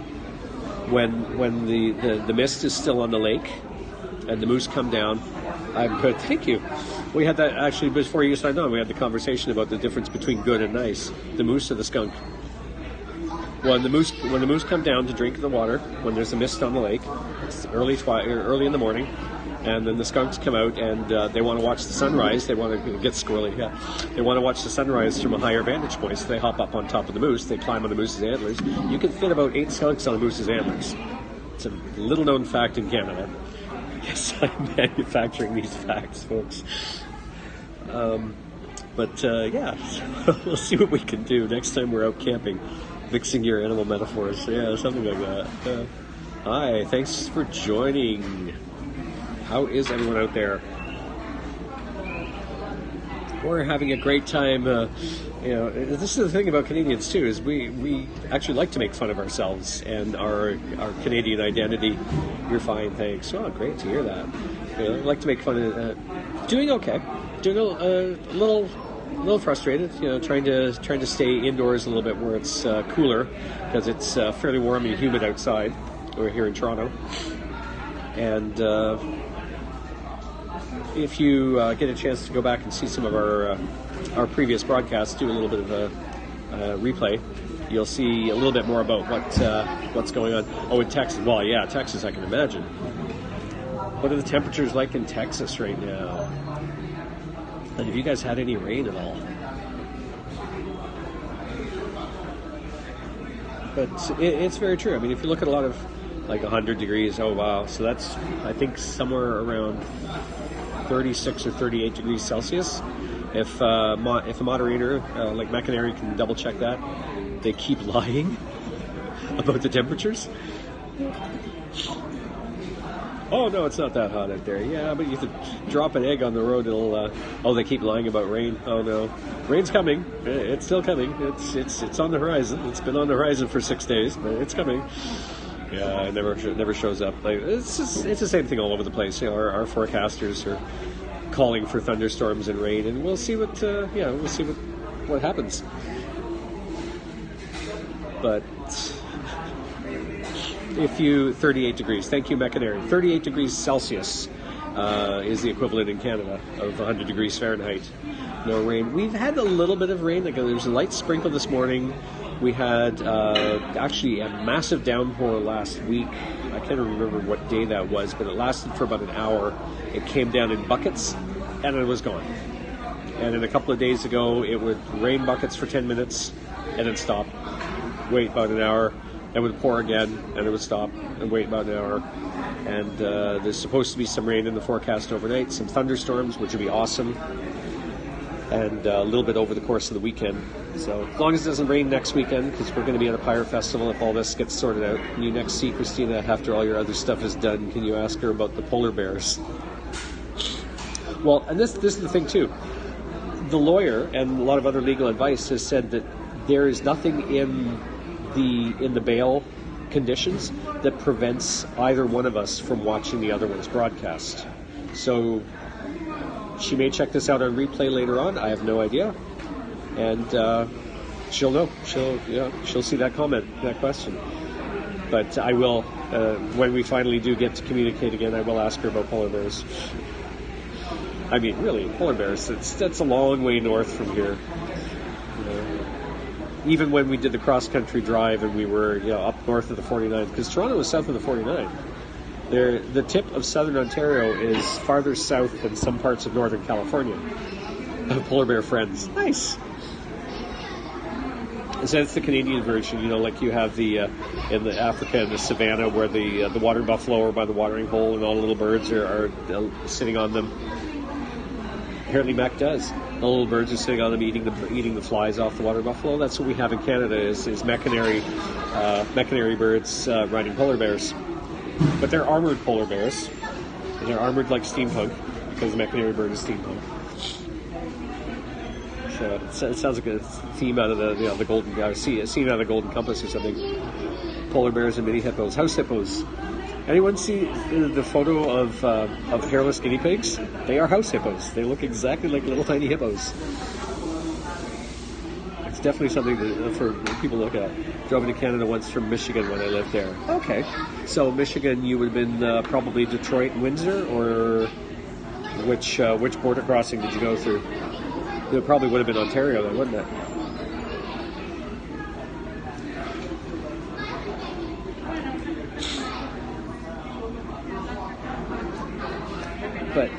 when the mist is still on the lake and the moose come down. I'm good, thank you. We had that actually before you signed on. We had the conversation about the difference between good and nice. The moose or the skunk. When the moose come down to drink the water, when there's a mist on the lake, it's early in the morning, and then the skunks come out and they want to watch the sunrise. They want to get squirrely. Yeah, they want to watch the sunrise from a higher vantage point. So they hop up on top of the moose. They climb on the moose's antlers. You can fit about 8 skunks on a moose's antlers. It's a little-known fact in Canada. Yes, I'm manufacturing these facts, folks. Yeah, we'll see what we can do next time we're out camping, mixing your animal metaphors. Yeah, something like that. Hi, thanks for joining. How is everyone out there? We're having a great time. This is the thing about Canadians too, is we actually like to make fun of ourselves and our Canadian identity. You're fine, thanks. Oh, great to hear that. I like to make fun of doing okay. Doing a little frustrated. Trying to stay indoors a little bit where it's cooler, because it's fairly warm and humid outside. We're here in Toronto, and if you get a chance to go back and see some of our previous broadcasts, do a little bit of a replay, you'll see a little bit more about what's going on. Oh, in Texas. Well, yeah, Texas, I can imagine. What are the temperatures like in Texas right now? And have you guys had any rain at all? But it's very true. I mean, if you look at a lot of like 100 degrees, oh wow. So that's, I think, somewhere around 36 or 38 degrees Celsius. If a moderator like McInerney can double check that, they keep lying about the temperatures. Oh no, it's not that hot out there. Yeah, but you have to drop an egg on the road. It'll. They keep lying about rain. Oh no, rain's coming. It's still coming. It's on the horizon. It's been on the horizon for 6 days, but it's coming. Yeah, it never shows up. Like, it's the same thing all over the place. Our forecasters are calling for thunderstorms and rain, and we'll see what happens. But 38 degrees. Thank you, McInerney. 38 degrees Celsius is the equivalent in Canada of 100 degrees Fahrenheit. No rain. We've had a little bit of rain. Like, there was a light sprinkle this morning. We had actually a massive downpour last week. I can't remember what day that was, but it lasted for about an hour. It came down in buckets, and it was gone. And then a couple of days ago, it would rain buckets for 10 minutes, and then stop. Wait about an hour. It would pour again, and it would stop, and wait about an hour. And there's supposed to be some rain in the forecast overnight, some thunderstorms, which would be awesome, and a little bit over the course of the weekend. So as long as it doesn't rain next weekend, because we're going to be at a pirate festival if all this gets sorted out. When you next see Christina after all your other stuff is done, can you ask her about the polar bears? Well, and this is the thing too. The lawyer and a lot of other legal advice has said that there is nothing in the bail conditions that prevents either one of us from watching the other one's broadcast. So she may check this out on replay later on. I have no idea, and she'll know. She'll see that comment, that question. But I will, when we finally do get to communicate again, I will ask her about polar bears. I mean, really, polar bears. That's a long way north from here. Even when we did the cross-country drive and we were up north of the 49, because Toronto was south of the 49. The tip of southern Ontario is farther south than some parts of northern California. I have polar bear friends. Nice. So that's the Canadian version, like you have the in the Africa and the savannah where the water buffalo are by the watering hole and all the little birds are sitting on them. Apparently Mac does. The little birds are sitting on them eating the flies off the water buffalo. That's what we have in Canada is Mac-Canary birds riding polar bears. But they're armored polar bears. And they're armored like steampunk because the Mac-Canary bird is steampunk. So it sounds like a theme out of the Golden scene out of the Golden Compass or something. Polar bears and mini hippos, house hippos. Anyone see the photo of hairless guinea pigs? They are house hippos. They look exactly like little tiny hippos. It's definitely something for people to look at. Drove into Canada once from Michigan when I lived there. Okay, so Michigan, you would have been probably Detroit and Windsor, or which border crossing did you go through? It probably would have been Ontario then, wouldn't it? But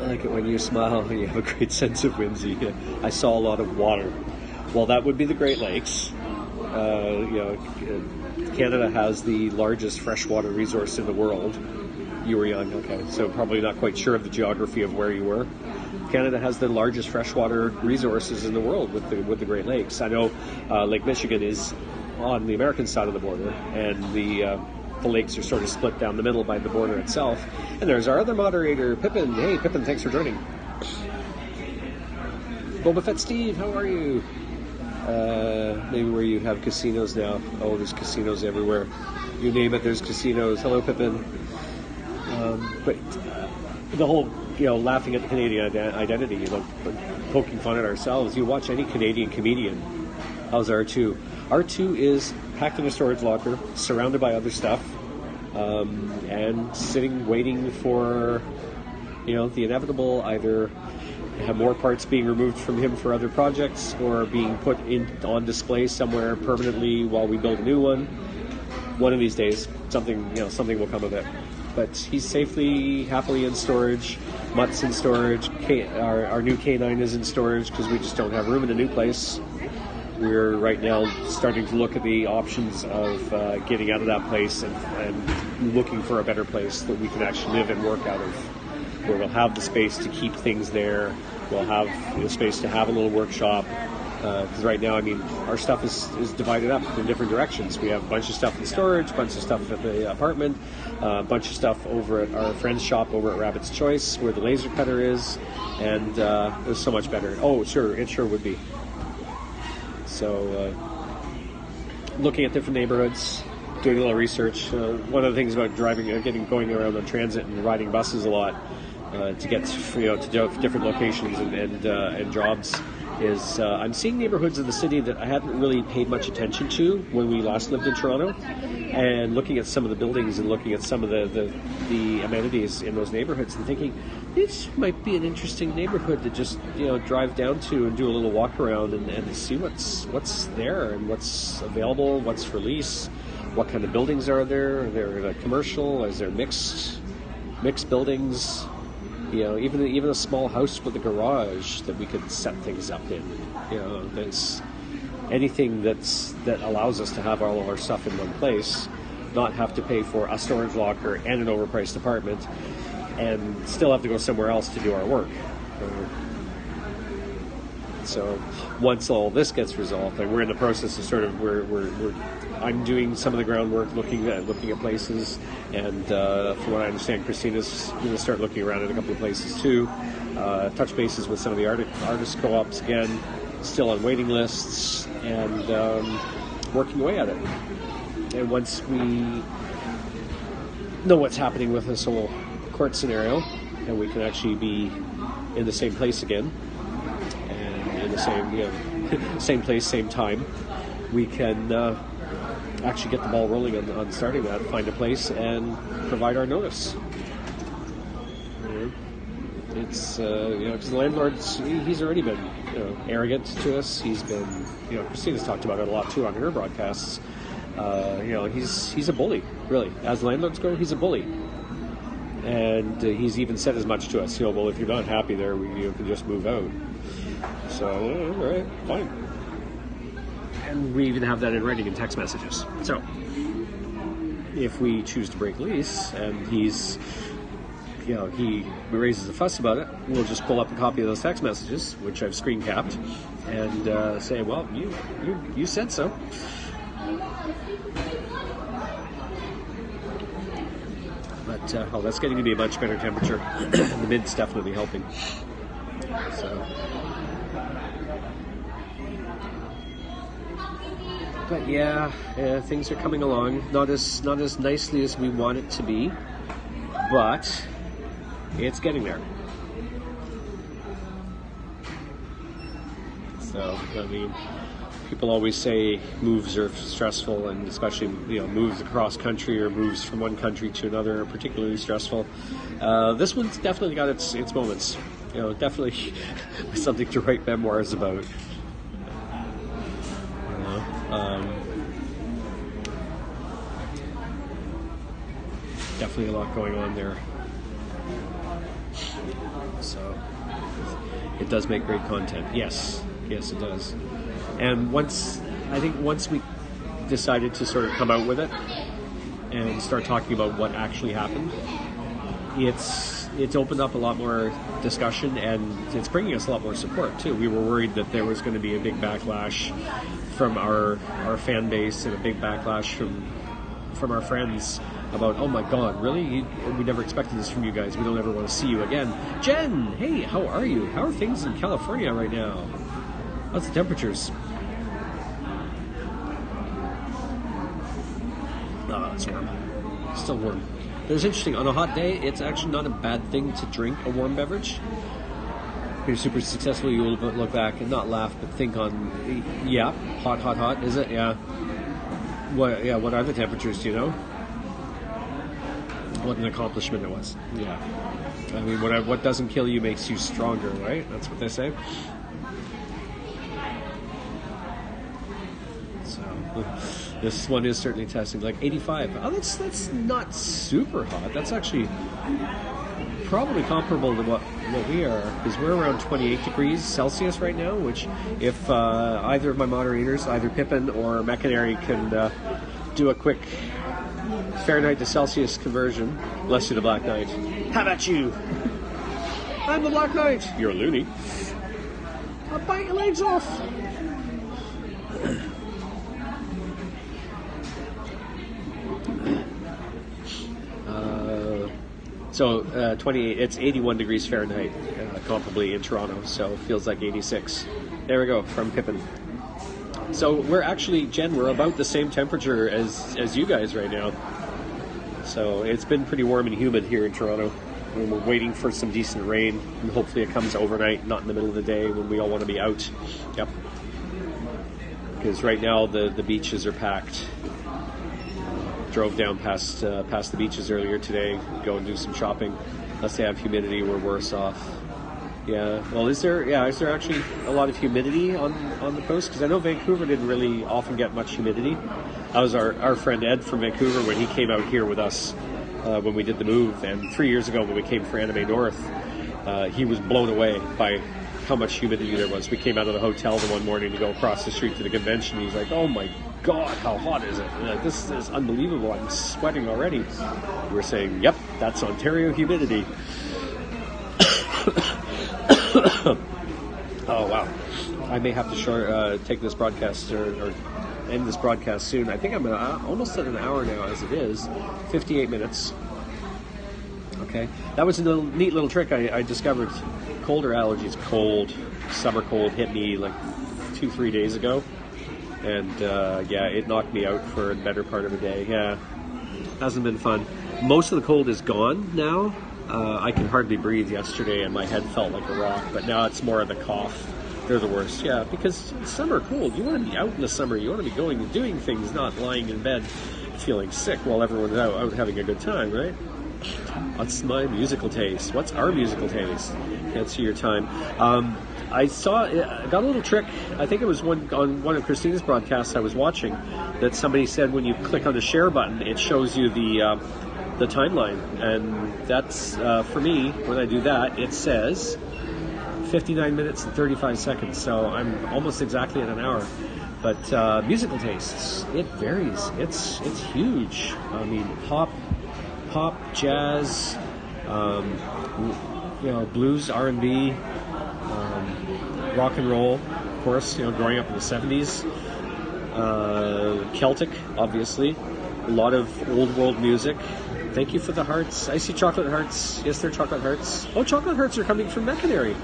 I like it when you smile and you have a great sense of whimsy. I saw a lot of water. Well, that would be the Great Lakes. Canada has the largest freshwater resource in the world. You were young, okay, so probably not quite sure of the geography of where you were. Canada has the largest freshwater resources in the world with the Great Lakes. I know Lake Michigan is on the American side of the border, and the lakes are sort of split down the middle by the border itself. And there's our other moderator, Pippin. Hey, Pippin, thanks for joining. Boba Fett Steve, how are you? Maybe where you have casinos now. Oh, there's casinos everywhere. You name it, there's casinos. Hello, Pippin. But the whole, laughing at the Canadian identity, poking fun at ourselves. You watch any Canadian comedian. How's R2? R2 is packed in a storage locker, surrounded by other stuff, and sitting, waiting for, the inevitable, either have more parts being removed from him for other projects or being put on display somewhere permanently while we build a new one. One of these days, something will come of it. But he's safely, happily in storage. Mutt's in storage. Our new K9 is in storage because we just don't have room in a new place. We're right now starting to look at the options of getting out of that place and looking for a better place that we can actually live and work out of, where we'll have the space to keep things there. We'll have the space to have a little workshop. Because right now, our stuff is divided up in different directions. We have a bunch of stuff in storage, a bunch of stuff at the apartment, a bunch of stuff over at our friend's shop over at Rabbit's Choice, where the laser cutter is, and it was so much better. Oh, sure, it sure would be. So, looking at different neighborhoods, doing a little research. One of the things about going around on transit and riding buses a lot to get to different locations and jobs. Is I'm seeing neighborhoods in the city that I hadn't really paid much attention to when we last lived in Toronto, and looking at some of the buildings and looking at some of the amenities in those neighborhoods and thinking, this might be an interesting neighborhood to just drive down to and do a little walk around and see what's there and what's available, what's for lease, what kind of buildings are there. Are there commercial? Is there mixed buildings? Even a small house with a garage that we could set things up in. There's anything that allows us to have all of our stuff in one place, not have to pay for a storage locker and an overpriced apartment, and still have to go somewhere else to do our work. So once all this gets resolved, we're in the process of I'm doing some of the groundwork, looking at places, and from what I understand, Christina's going to start looking around at a couple of places too. Touch bases with some of the artist co-ops again, still on waiting lists, and working away at it. And once we know what's happening with this whole court scenario, and we can actually be in the same place again, and in the same same place, same time, we can actually get the ball rolling on starting that, find a place, and provide our notice. It's because the landlord's he's already been arrogant to us. He's been Christina's talked about it a lot too on her broadcasts. he's a bully, really. As landlords go, he's a bully. And he's even said as much to us, well, if you're not happy there, you can just move out. So, all right, fine. And we even have that in writing in text messages. So, if we choose to break lease and he raises a fuss about it, we'll just pull up a copy of those text messages, which I've screen capped, and say, well, you said so. But that's getting to be a much better temperature. The mid's definitely helping. So, but yeah, things are coming along. Not as nicely as we want it to be, but it's getting there. So, I mean, people always say moves are stressful, and especially moves across country or moves from one country to another are particularly stressful. This one's definitely got its moments. Definitely something to write memoirs about. Definitely a lot going on there. So it does make great content. Yes, it does. And once we decided to sort of come out with it and start talking about what actually happened, it's opened up a lot more discussion, and it's bringing us a lot more support too. We were worried that there was going to be a big backlash from our fan base and a big backlash from our friends about, oh my God, really? We never expected this from you guys. We don't ever want to see you again. Jen, hey, how are you? How are things in California right now? How's the temperatures? Oh, it's warm. Still warm. But it's interesting. On a hot day, it's actually not a bad thing to drink a warm beverage. If you're super successful, you will look back and not laugh, but think on, hot, is it? Yeah. What are the temperatures, do you know? What an accomplishment it was. Yeah. I mean, what doesn't kill you makes you stronger, right? That's what they say. So, this one is certainly testing, like 85. Oh, that's not super hot. That's actually probably comparable to what we are, because we're around 28 degrees Celsius right now, which if either of my moderators, either Pippin or McInerney, can do a quick Fahrenheit to Celsius conversion. Bless you, the Black Knight. How about you? I'm the Black Knight. You're a loony. I'll bite your legs off. So 28. It's 81 degrees Fahrenheit, comparably in Toronto. So it feels like 86. There we go, from Pippin. So we're actually, Jen, we're about the same temperature as you guys right now. So it's been pretty warm and humid here in Toronto. And we're waiting for some decent rain, and hopefully it comes overnight, not in the middle of the day when we all want to be out. Yep. Because right now the beaches are packed. Drove down past the beaches earlier today, go and do some shopping. Unless they have humidity, we're worse off. Yeah. Well, is there actually a lot of humidity on the coast? Because I know Vancouver didn't really often get much humidity. That was our friend Ed from Vancouver when he came out here with us when we did the move. And 3 years ago when we came for Anime North, he was blown away by how much humidity there was. We came out of the hotel the one morning to go across the street to the convention. He's like, oh my God, how hot is it? This is unbelievable. I'm sweating already. We were saying, yep, that's Ontario humidity. Oh, wow. I may have to take this broadcast or end this broadcast soon. I think I'm almost at an hour now as it is. 58 minutes. Okay. That was a neat little trick I discovered. Colder allergies, summer cold hit me like 2-3 days ago. And it knocked me out for the better part of a day. Yeah. Hasn't been fun. Most of the cold is gone now. I can hardly breathe yesterday and my head felt like a rock, but now it's more of the cough. They're the worst, yeah, because it's summer cold. You want to be out in the summer. You want to be going and doing things, not lying in bed feeling sick while everyone's out having a good time, right? What's my musical taste? What's our musical taste? Can't see your time. I got a little trick. I think it was on one of Christina's broadcasts I was watching, that somebody said when you click on the share button, it shows you the timeline, and that's for me. When I do that, it says 59 minutes and 35 seconds. So I'm almost exactly at an hour. But musical tastes, it varies. It's huge. I mean, pop, jazz, blues, R&B, rock and roll, of course, growing up in the 70s, Celtic, obviously, a lot of old world music. Thank you for the hearts. I see chocolate hearts. Yes, they're chocolate hearts. Oh, chocolate hearts are coming from Macquarie.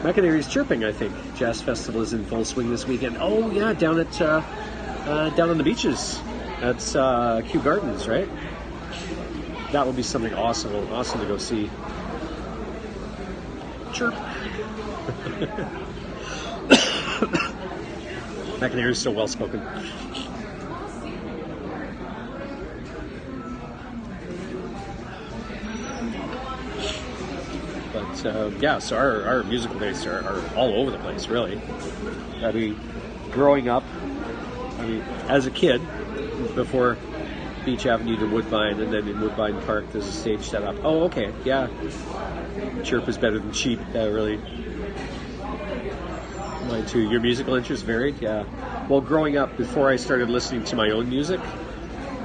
Macquarie's chirping, I think. Jazz Festival is in full swing this weekend. Oh, yeah, down on the beaches. That's Kew Gardens, right? That would be something awesome to go see. Chirp. Macquarie is so well spoken. But so our musical tastes are all over the place, really. I mean, growing up, as a kid, before Beach Avenue to Woodbine, and then in Woodbine Park there's a stage set up. Oh, okay, yeah. Chirp is better than cheap, really. Mine too. Your musical interest varied? Yeah. Well, growing up, before I started listening to my own music,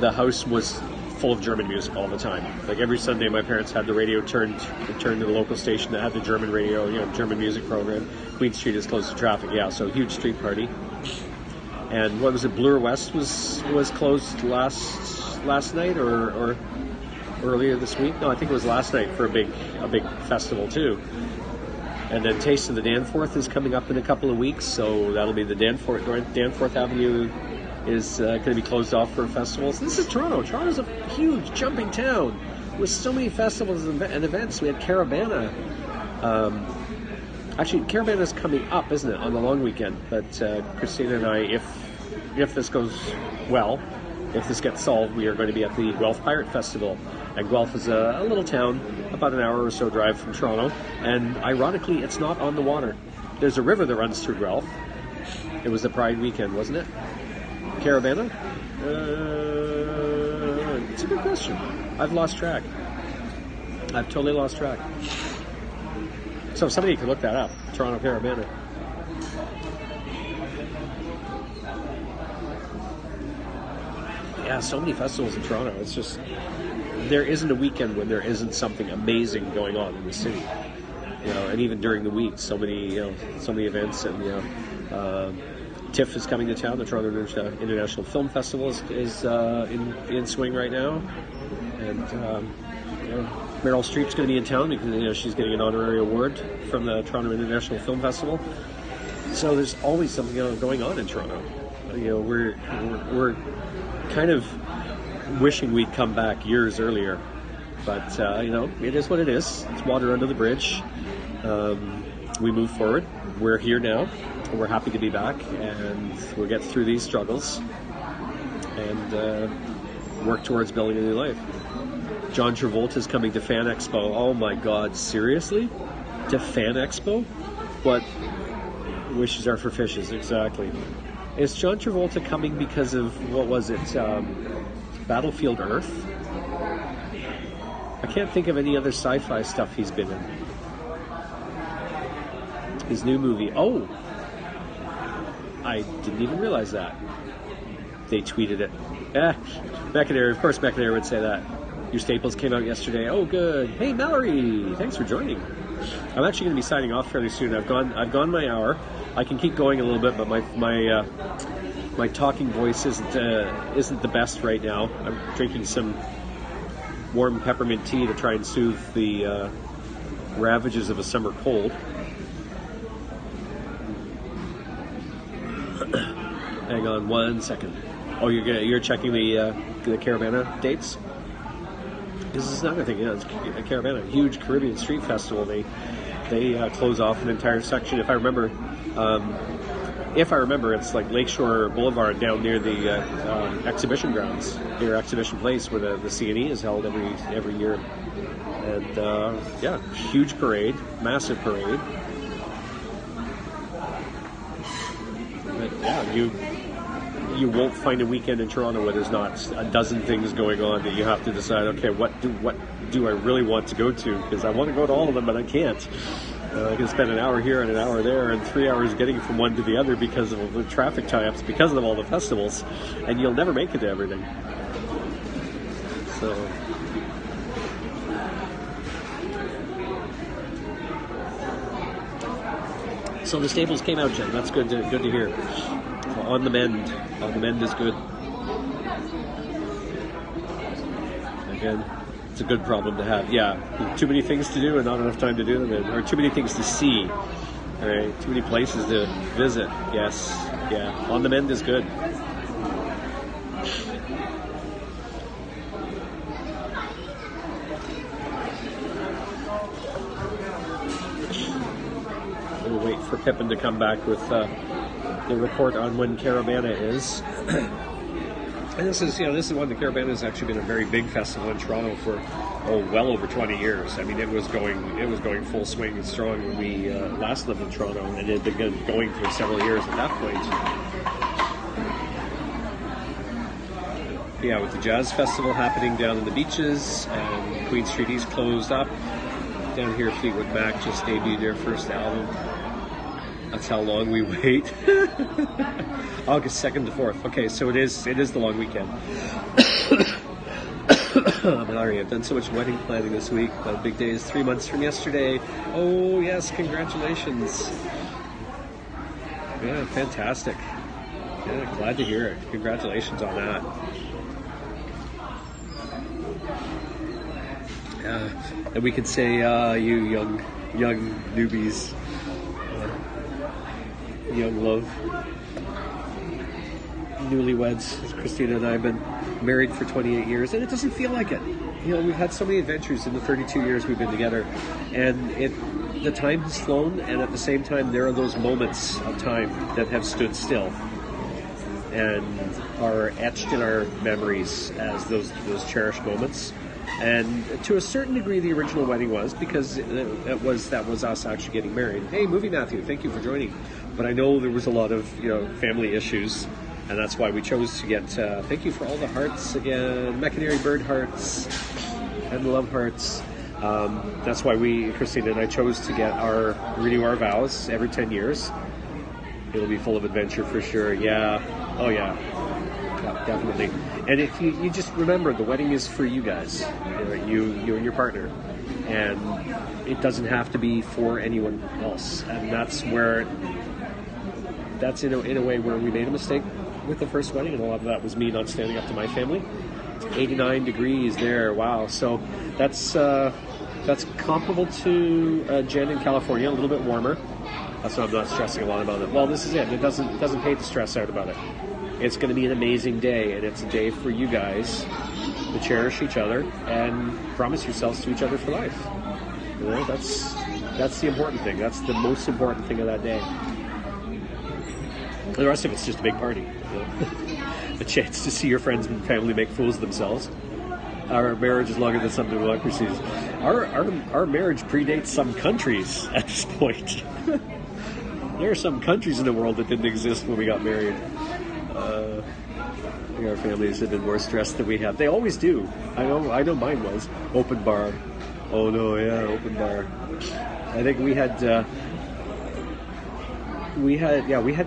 the house was full of German music all the time. Like every Sunday, my parents had the radio turned to the local station that had the German radio, German music program. Queen Street is closed to traffic, yeah, so huge street party. And what was it, Bloor West was closed last night or earlier this week? No, I think it was last night for a big festival too. And then Taste of the Danforth is coming up in a couple of weeks, so that'll be the Danforth Avenue is going to be closed off for festivals. This is Toronto. Toronto's a huge jumping town with so many festivals and events. We had Caravana. Actually, Caravana's coming up, isn't it, on the long weekend? But Christina and I, if this goes well, if this gets solved, we are going to be at the Guelph Pirate Festival. And Guelph is a little town, about an hour or so drive from Toronto. And ironically, it's not on the water. There's a river that runs through Guelph. It was the Pride weekend, wasn't it? Caravana? It's a good question. I've lost track. I've totally lost track. So somebody could look that up. Toronto Caravana. Yeah, so many festivals in Toronto. It's just, there isn't a weekend when there isn't something amazing going on in the city. And even during the week, so many events, and TIFF is coming to town. The Toronto International Film Festival is in swing right now, and Meryl Streep's going to be in town because she's getting an honorary award from the Toronto International Film Festival. So there's always something going on in Toronto. We're kind of wishing we'd come back years earlier, but it is what it is. It's water under the bridge. We move forward. We're here now. We're happy to be back, and we'll get through these struggles and work towards building a new life. John Travolta is coming to Fan Expo. Oh my God, seriously? To Fan Expo? What? Wishes are for fishes, exactly. Is John Travolta coming because of, what was it, Battlefield Earth? I can't think of any other sci-fi stuff he's been in. His new movie. Oh! I didn't even realize that. They tweeted it. Macquarie, of course Macquarie would say that. Your staples came out yesterday. Oh, good. Hey, Mallory, thanks for joining. I'm actually going to be signing off fairly soon. I've gone my hour. I can keep going a little bit, but my talking voice isn't the best right now. I'm drinking some warm peppermint tea to try and soothe the ravages of a summer cold. Hang on one second. Oh, you're checking the Caravana dates? This is another thing. It's a Caravana, huge Caribbean street festival. They close off an entire section. If I remember, it's like Lakeshore Boulevard down near the exhibition grounds, near Exhibition Place, where the CNE is held every year. And huge parade, massive parade. yeah, you won't find a weekend in Toronto where there's not a dozen things going on that you have to decide, okay, what do I really want to go to? Because I want to go to all of them, but I can't. I can spend an hour here and an hour there and 3 hours getting from one to the other because of the traffic tie-ups, because of all the festivals, and you'll never make it to everything. So the stables came out, Jen. That's good to hear. On the mend. On the mend is good. Again, it's a good problem to have. Yeah, too many things to do and not enough time to do them, or too many things to see. All right, too many places to visit. Yes, yeah. On the mend is good. We'll wait for Pippin to come back with the report on when Caravana is. And this is when the Caravana has actually been a very big festival in Toronto for well over 20 years. I mean, it was going full swing and strong when we last lived in Toronto, and it had been going for several years at that point. Yeah, with the Jazz Festival happening down in the beaches, and Queen Street East closed up. Down here, Fleetwood Mac just debuted their first album. That's how long we wait. August 2nd to 4th. Okay, so it is the long weekend. I've done so much wedding planning this week. My big day is 3 months from yesterday. Oh yes, congratulations. Yeah, fantastic. Yeah, glad to hear it. Congratulations on that. And we could say, you young newbies, young love, newlyweds. Christina and I have been married for 28 years, and it doesn't feel like it. You know, we've had so many adventures in the 32 years we've been together, and the time has flown, and at the same time, there are those moments of time that have stood still and are etched in our memories as those cherished moments. And to a certain degree, the original wedding was, because that was us actually getting married. Hey, Movie Matthew, thank you for joining. But I know there was a lot of family issues, and that's why we chose to get. Thank you for all the hearts again, Maccanary bird hearts and love hearts. That's why Christina and I, chose to renew our vows every 10 years. It'll be full of adventure for sure. Yeah. Oh yeah. Yeah, definitely. And if you just remember, the wedding is for you guys, you and your partner, and it doesn't have to be for anyone else. And that's in a way where we made a mistake with the first wedding, and a lot of that was me not standing up to my family. 89 degrees there. Wow. So that's comparable to Jen in California, a little bit warmer. That's why I'm not stressing a lot about it. Well, this is it. It doesn't pay to stress out about it. It's going to be an amazing day, and it's a day for you guys to cherish each other and promise yourselves to each other for life. That's the important thing. That's the most important thing of that day. The rest of it's just a big party. A chance to see your friends and family make fools of themselves. Our marriage is longer than some democracies. Our marriage predates some countries at this point. There are some countries in the world that didn't exist when we got married. Our families have been more stressed than we have. They always do. I know mine was. Open bar. Oh no, yeah, open bar. I think we had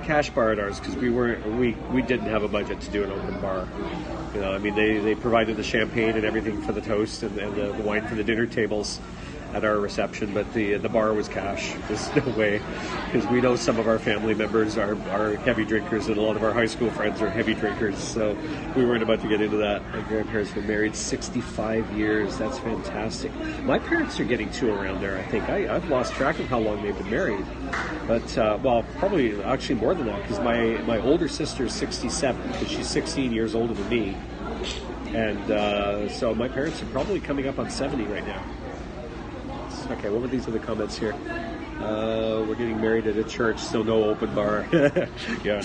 cash bar at ours because we didn't have a budget to do an open bar. I mean, they provided the champagne and everything for the toast and the wine for the dinner tables at our reception, but the bar was cash. There's no way, because we know some of our family members are heavy drinkers, and a lot of our high school friends are heavy drinkers, so we weren't about to get into that. My grandparents were married 65 years. That's fantastic. My parents are getting to around there, I think. I've lost track of how long they've been married, but probably actually more than that, because my older sister is 67, because she's 16 years older than me, and so my parents are probably coming up on 70 right now. Okay, what were these other comments here? We're getting married at a church, so no open bar. Yeah,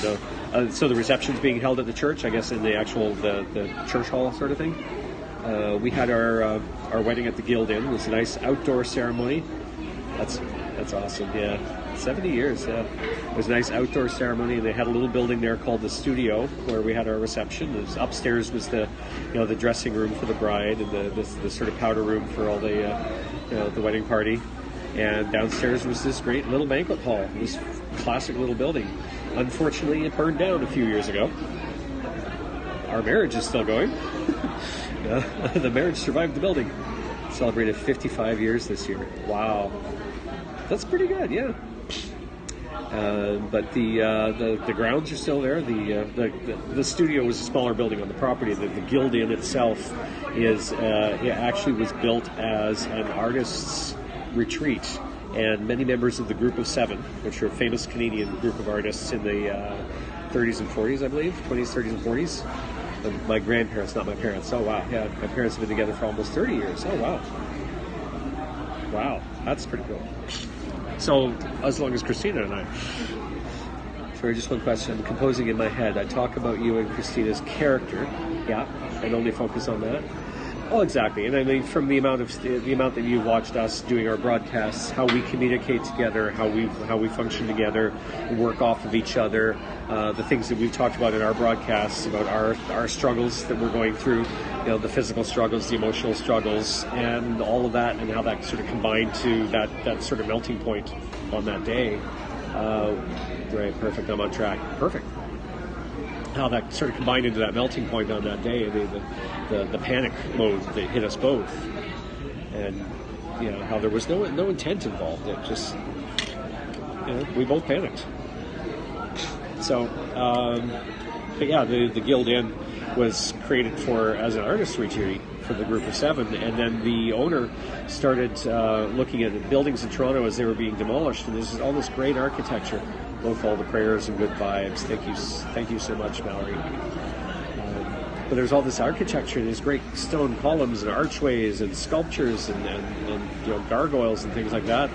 no. So the reception's being held at the church, I guess, in the actual the church hall sort of thing. We had our wedding at the Guild Inn. It was a nice outdoor ceremony. That's That's awesome. Yeah, 70 years. Yeah, it was a nice outdoor ceremony. They had a little building there called the studio where we had our reception. It was, upstairs was the, the dressing room for the bride and the sort of powder room for all the, the wedding party. And downstairs was this great little banquet hall. This classic little building. Unfortunately, it burned down a few years ago. Our marriage is still going. The marriage survived the building. Celebrated 55 years this year. Wow. That's pretty good, yeah. But the grounds are still there. The studio was a smaller building on the property. The Guild Inn itself is it actually was built as an artist's retreat, and many members of the Group of Seven, which are a famous Canadian group of artists in the 30s and 40s, I believe, 20s, 30s, and 40s. My grandparents, not my parents. Oh wow, yeah, my parents have been together for almost 30 years. Oh wow, wow, that's pretty cool. So, as long as Christina and I. Sorry, just one question. I'm composing in my head. I talk about you and Christina's character, yeah, and only focus on that. Oh, exactly. And I mean, from the amount that you've watched us doing our broadcasts, how we communicate together, how we function together, work off of each other, the things that we've talked about in our broadcasts about our struggles that we're going through, the physical struggles, the emotional struggles, and all of that, and how that sort of combined to that sort of melting point on that day. Right, perfect. I'm on track. Perfect. How that sort of combined into that melting point on that day, the panic mode that hit us both, and how there was no intent involved. It just we both panicked. So, but yeah, the Guild Inn was created as an artist retreat for the Group of Seven, and then the owner started looking at buildings in Toronto as they were being demolished, and there's all this great architecture. Both all the prayers and good vibes. Thank you so much, Mallory. But there's all this architecture, these great stone columns and archways and sculptures and gargoyles and things like that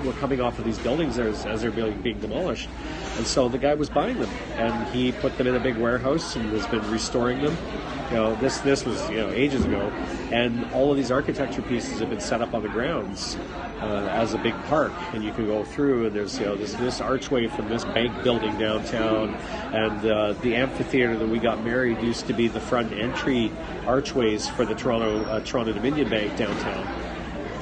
were coming off of these buildings as they're being demolished. And so the guy was buying them, and he put them in a big warehouse and has been restoring them. This was ages ago, and all of these architecture pieces have been set up on the grounds as a big park, and you can go through, and there's this archway from this bank building downtown, and the amphitheater that we got married used to be the front entry archways for the Toronto Dominion Bank downtown.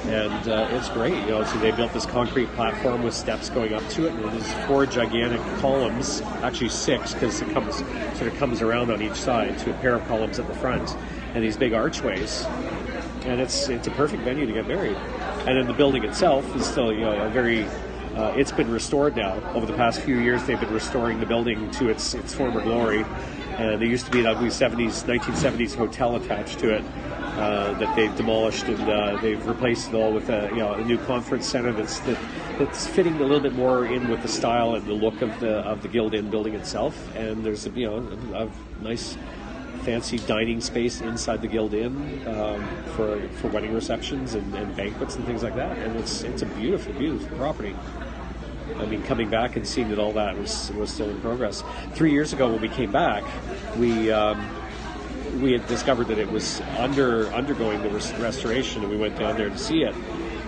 And it's great, so they built this concrete platform with steps going up to it, and there's 4 gigantic columns, actually 6, because it comes around on each side to a pair of columns at the front, and these big archways, and it's a perfect venue to get married. And then the building itself is still, a very, it's been restored now. Over the past few years, they've been restoring the building to its former glory, and there used to be an ugly 1970s hotel attached to it. That they've demolished, and they've replaced it all with a new conference center that's fitting a little bit more in with the style and the look of the Guild Inn building itself. And there's a nice fancy dining space inside the Guild Inn for wedding receptions and banquets and things like that. And it's a beautiful, beautiful property. I mean, coming back and seeing that all that was still in progress. 3 years ago when we came back, we had discovered that it was undergoing the restoration, and we went down there to see it.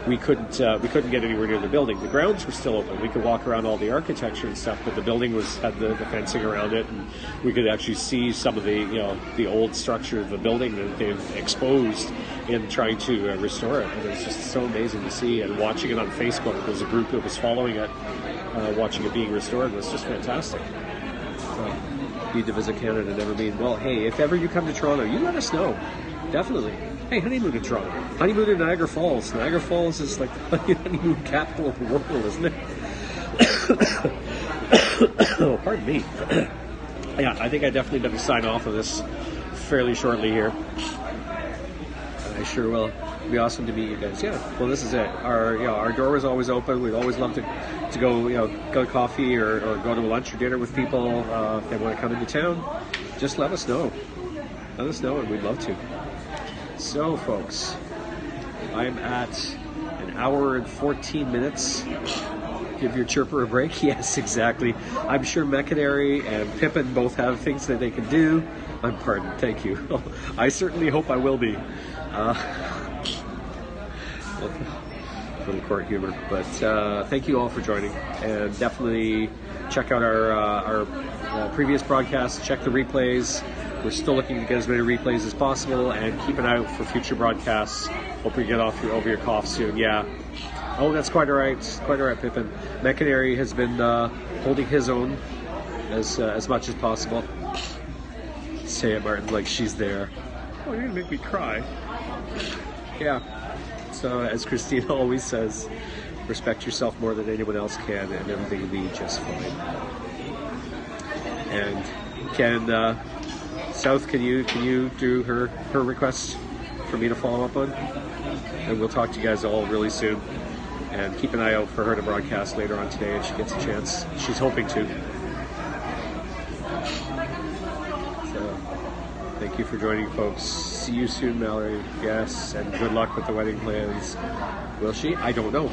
We couldn't get anywhere near the building. The grounds were still open. We could walk around all the architecture and stuff, but the building had the fencing around it, and we could actually see some of the old structure of the building that they've exposed in trying to restore it. And it was just so amazing to see, and watching it on Facebook. There was a group that was following it, watching it being restored. It was just fantastic. Need to visit Canada, never been. Well, hey, if ever you come to Toronto, you let us know. Definitely. Hey, honeymoon in Toronto. Honeymoon in Niagara Falls. Niagara Falls is like the honeymoon capital of the world, isn't it? Oh, pardon me. Yeah, I think I definitely better sign off of this fairly shortly here. I sure will. It'd be awesome to meet you guys. Yeah, well, this is it. Our door is always open. We'd always love to go, go to coffee or go to lunch or dinner with people if they want to come into town. Just let us know. Let us know, and we'd love to. So, folks, I'm at an hour and 14 minutes. Give your chirper a break. Yes, exactly. I'm sure Mechanary and Pippin both have things that they can do. I'm pardoned. Thank you. I certainly hope I will be. little court humor. But thank you all for joining, and definitely check out our previous broadcasts. Check the replays. We're still looking to get as many replays as possible, and keep an eye out for future broadcasts. Hope you get over your cough soon. Yeah. Oh, that's quite all right. Quite all right, Pippin. McInerney has been holding his own as much as possible. Say it, Martin, like she's there. Oh, you're gonna make me cry. Yeah. So, as Christina always says, respect yourself more than anyone else can, and everything will be just fine. And South, can you do her request for me to follow up on? And we'll talk to you guys all really soon. And keep an eye out for her to broadcast later on today if she gets a chance. She's hoping to. So, thank you for joining, folks. See you soon, Mallory. Yes, and good luck with the wedding plans. Will she? I don't know.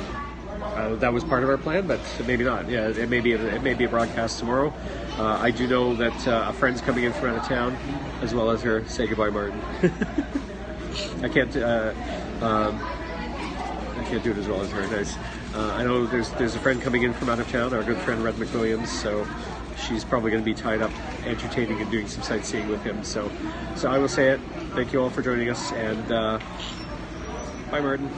That was part of our plan, but maybe not. Yeah, it may be a broadcast tomorrow. I do know that a friend's coming in from out of town, as well as her. Say goodbye, Martin. I can't do it as well as her. Nice. I know there's a friend coming in from out of town, our good friend Red McWilliams. So she's probably going to be tied up, entertaining and doing some sightseeing with him. So I will say it. Thank you all for joining us, and bye, Martin.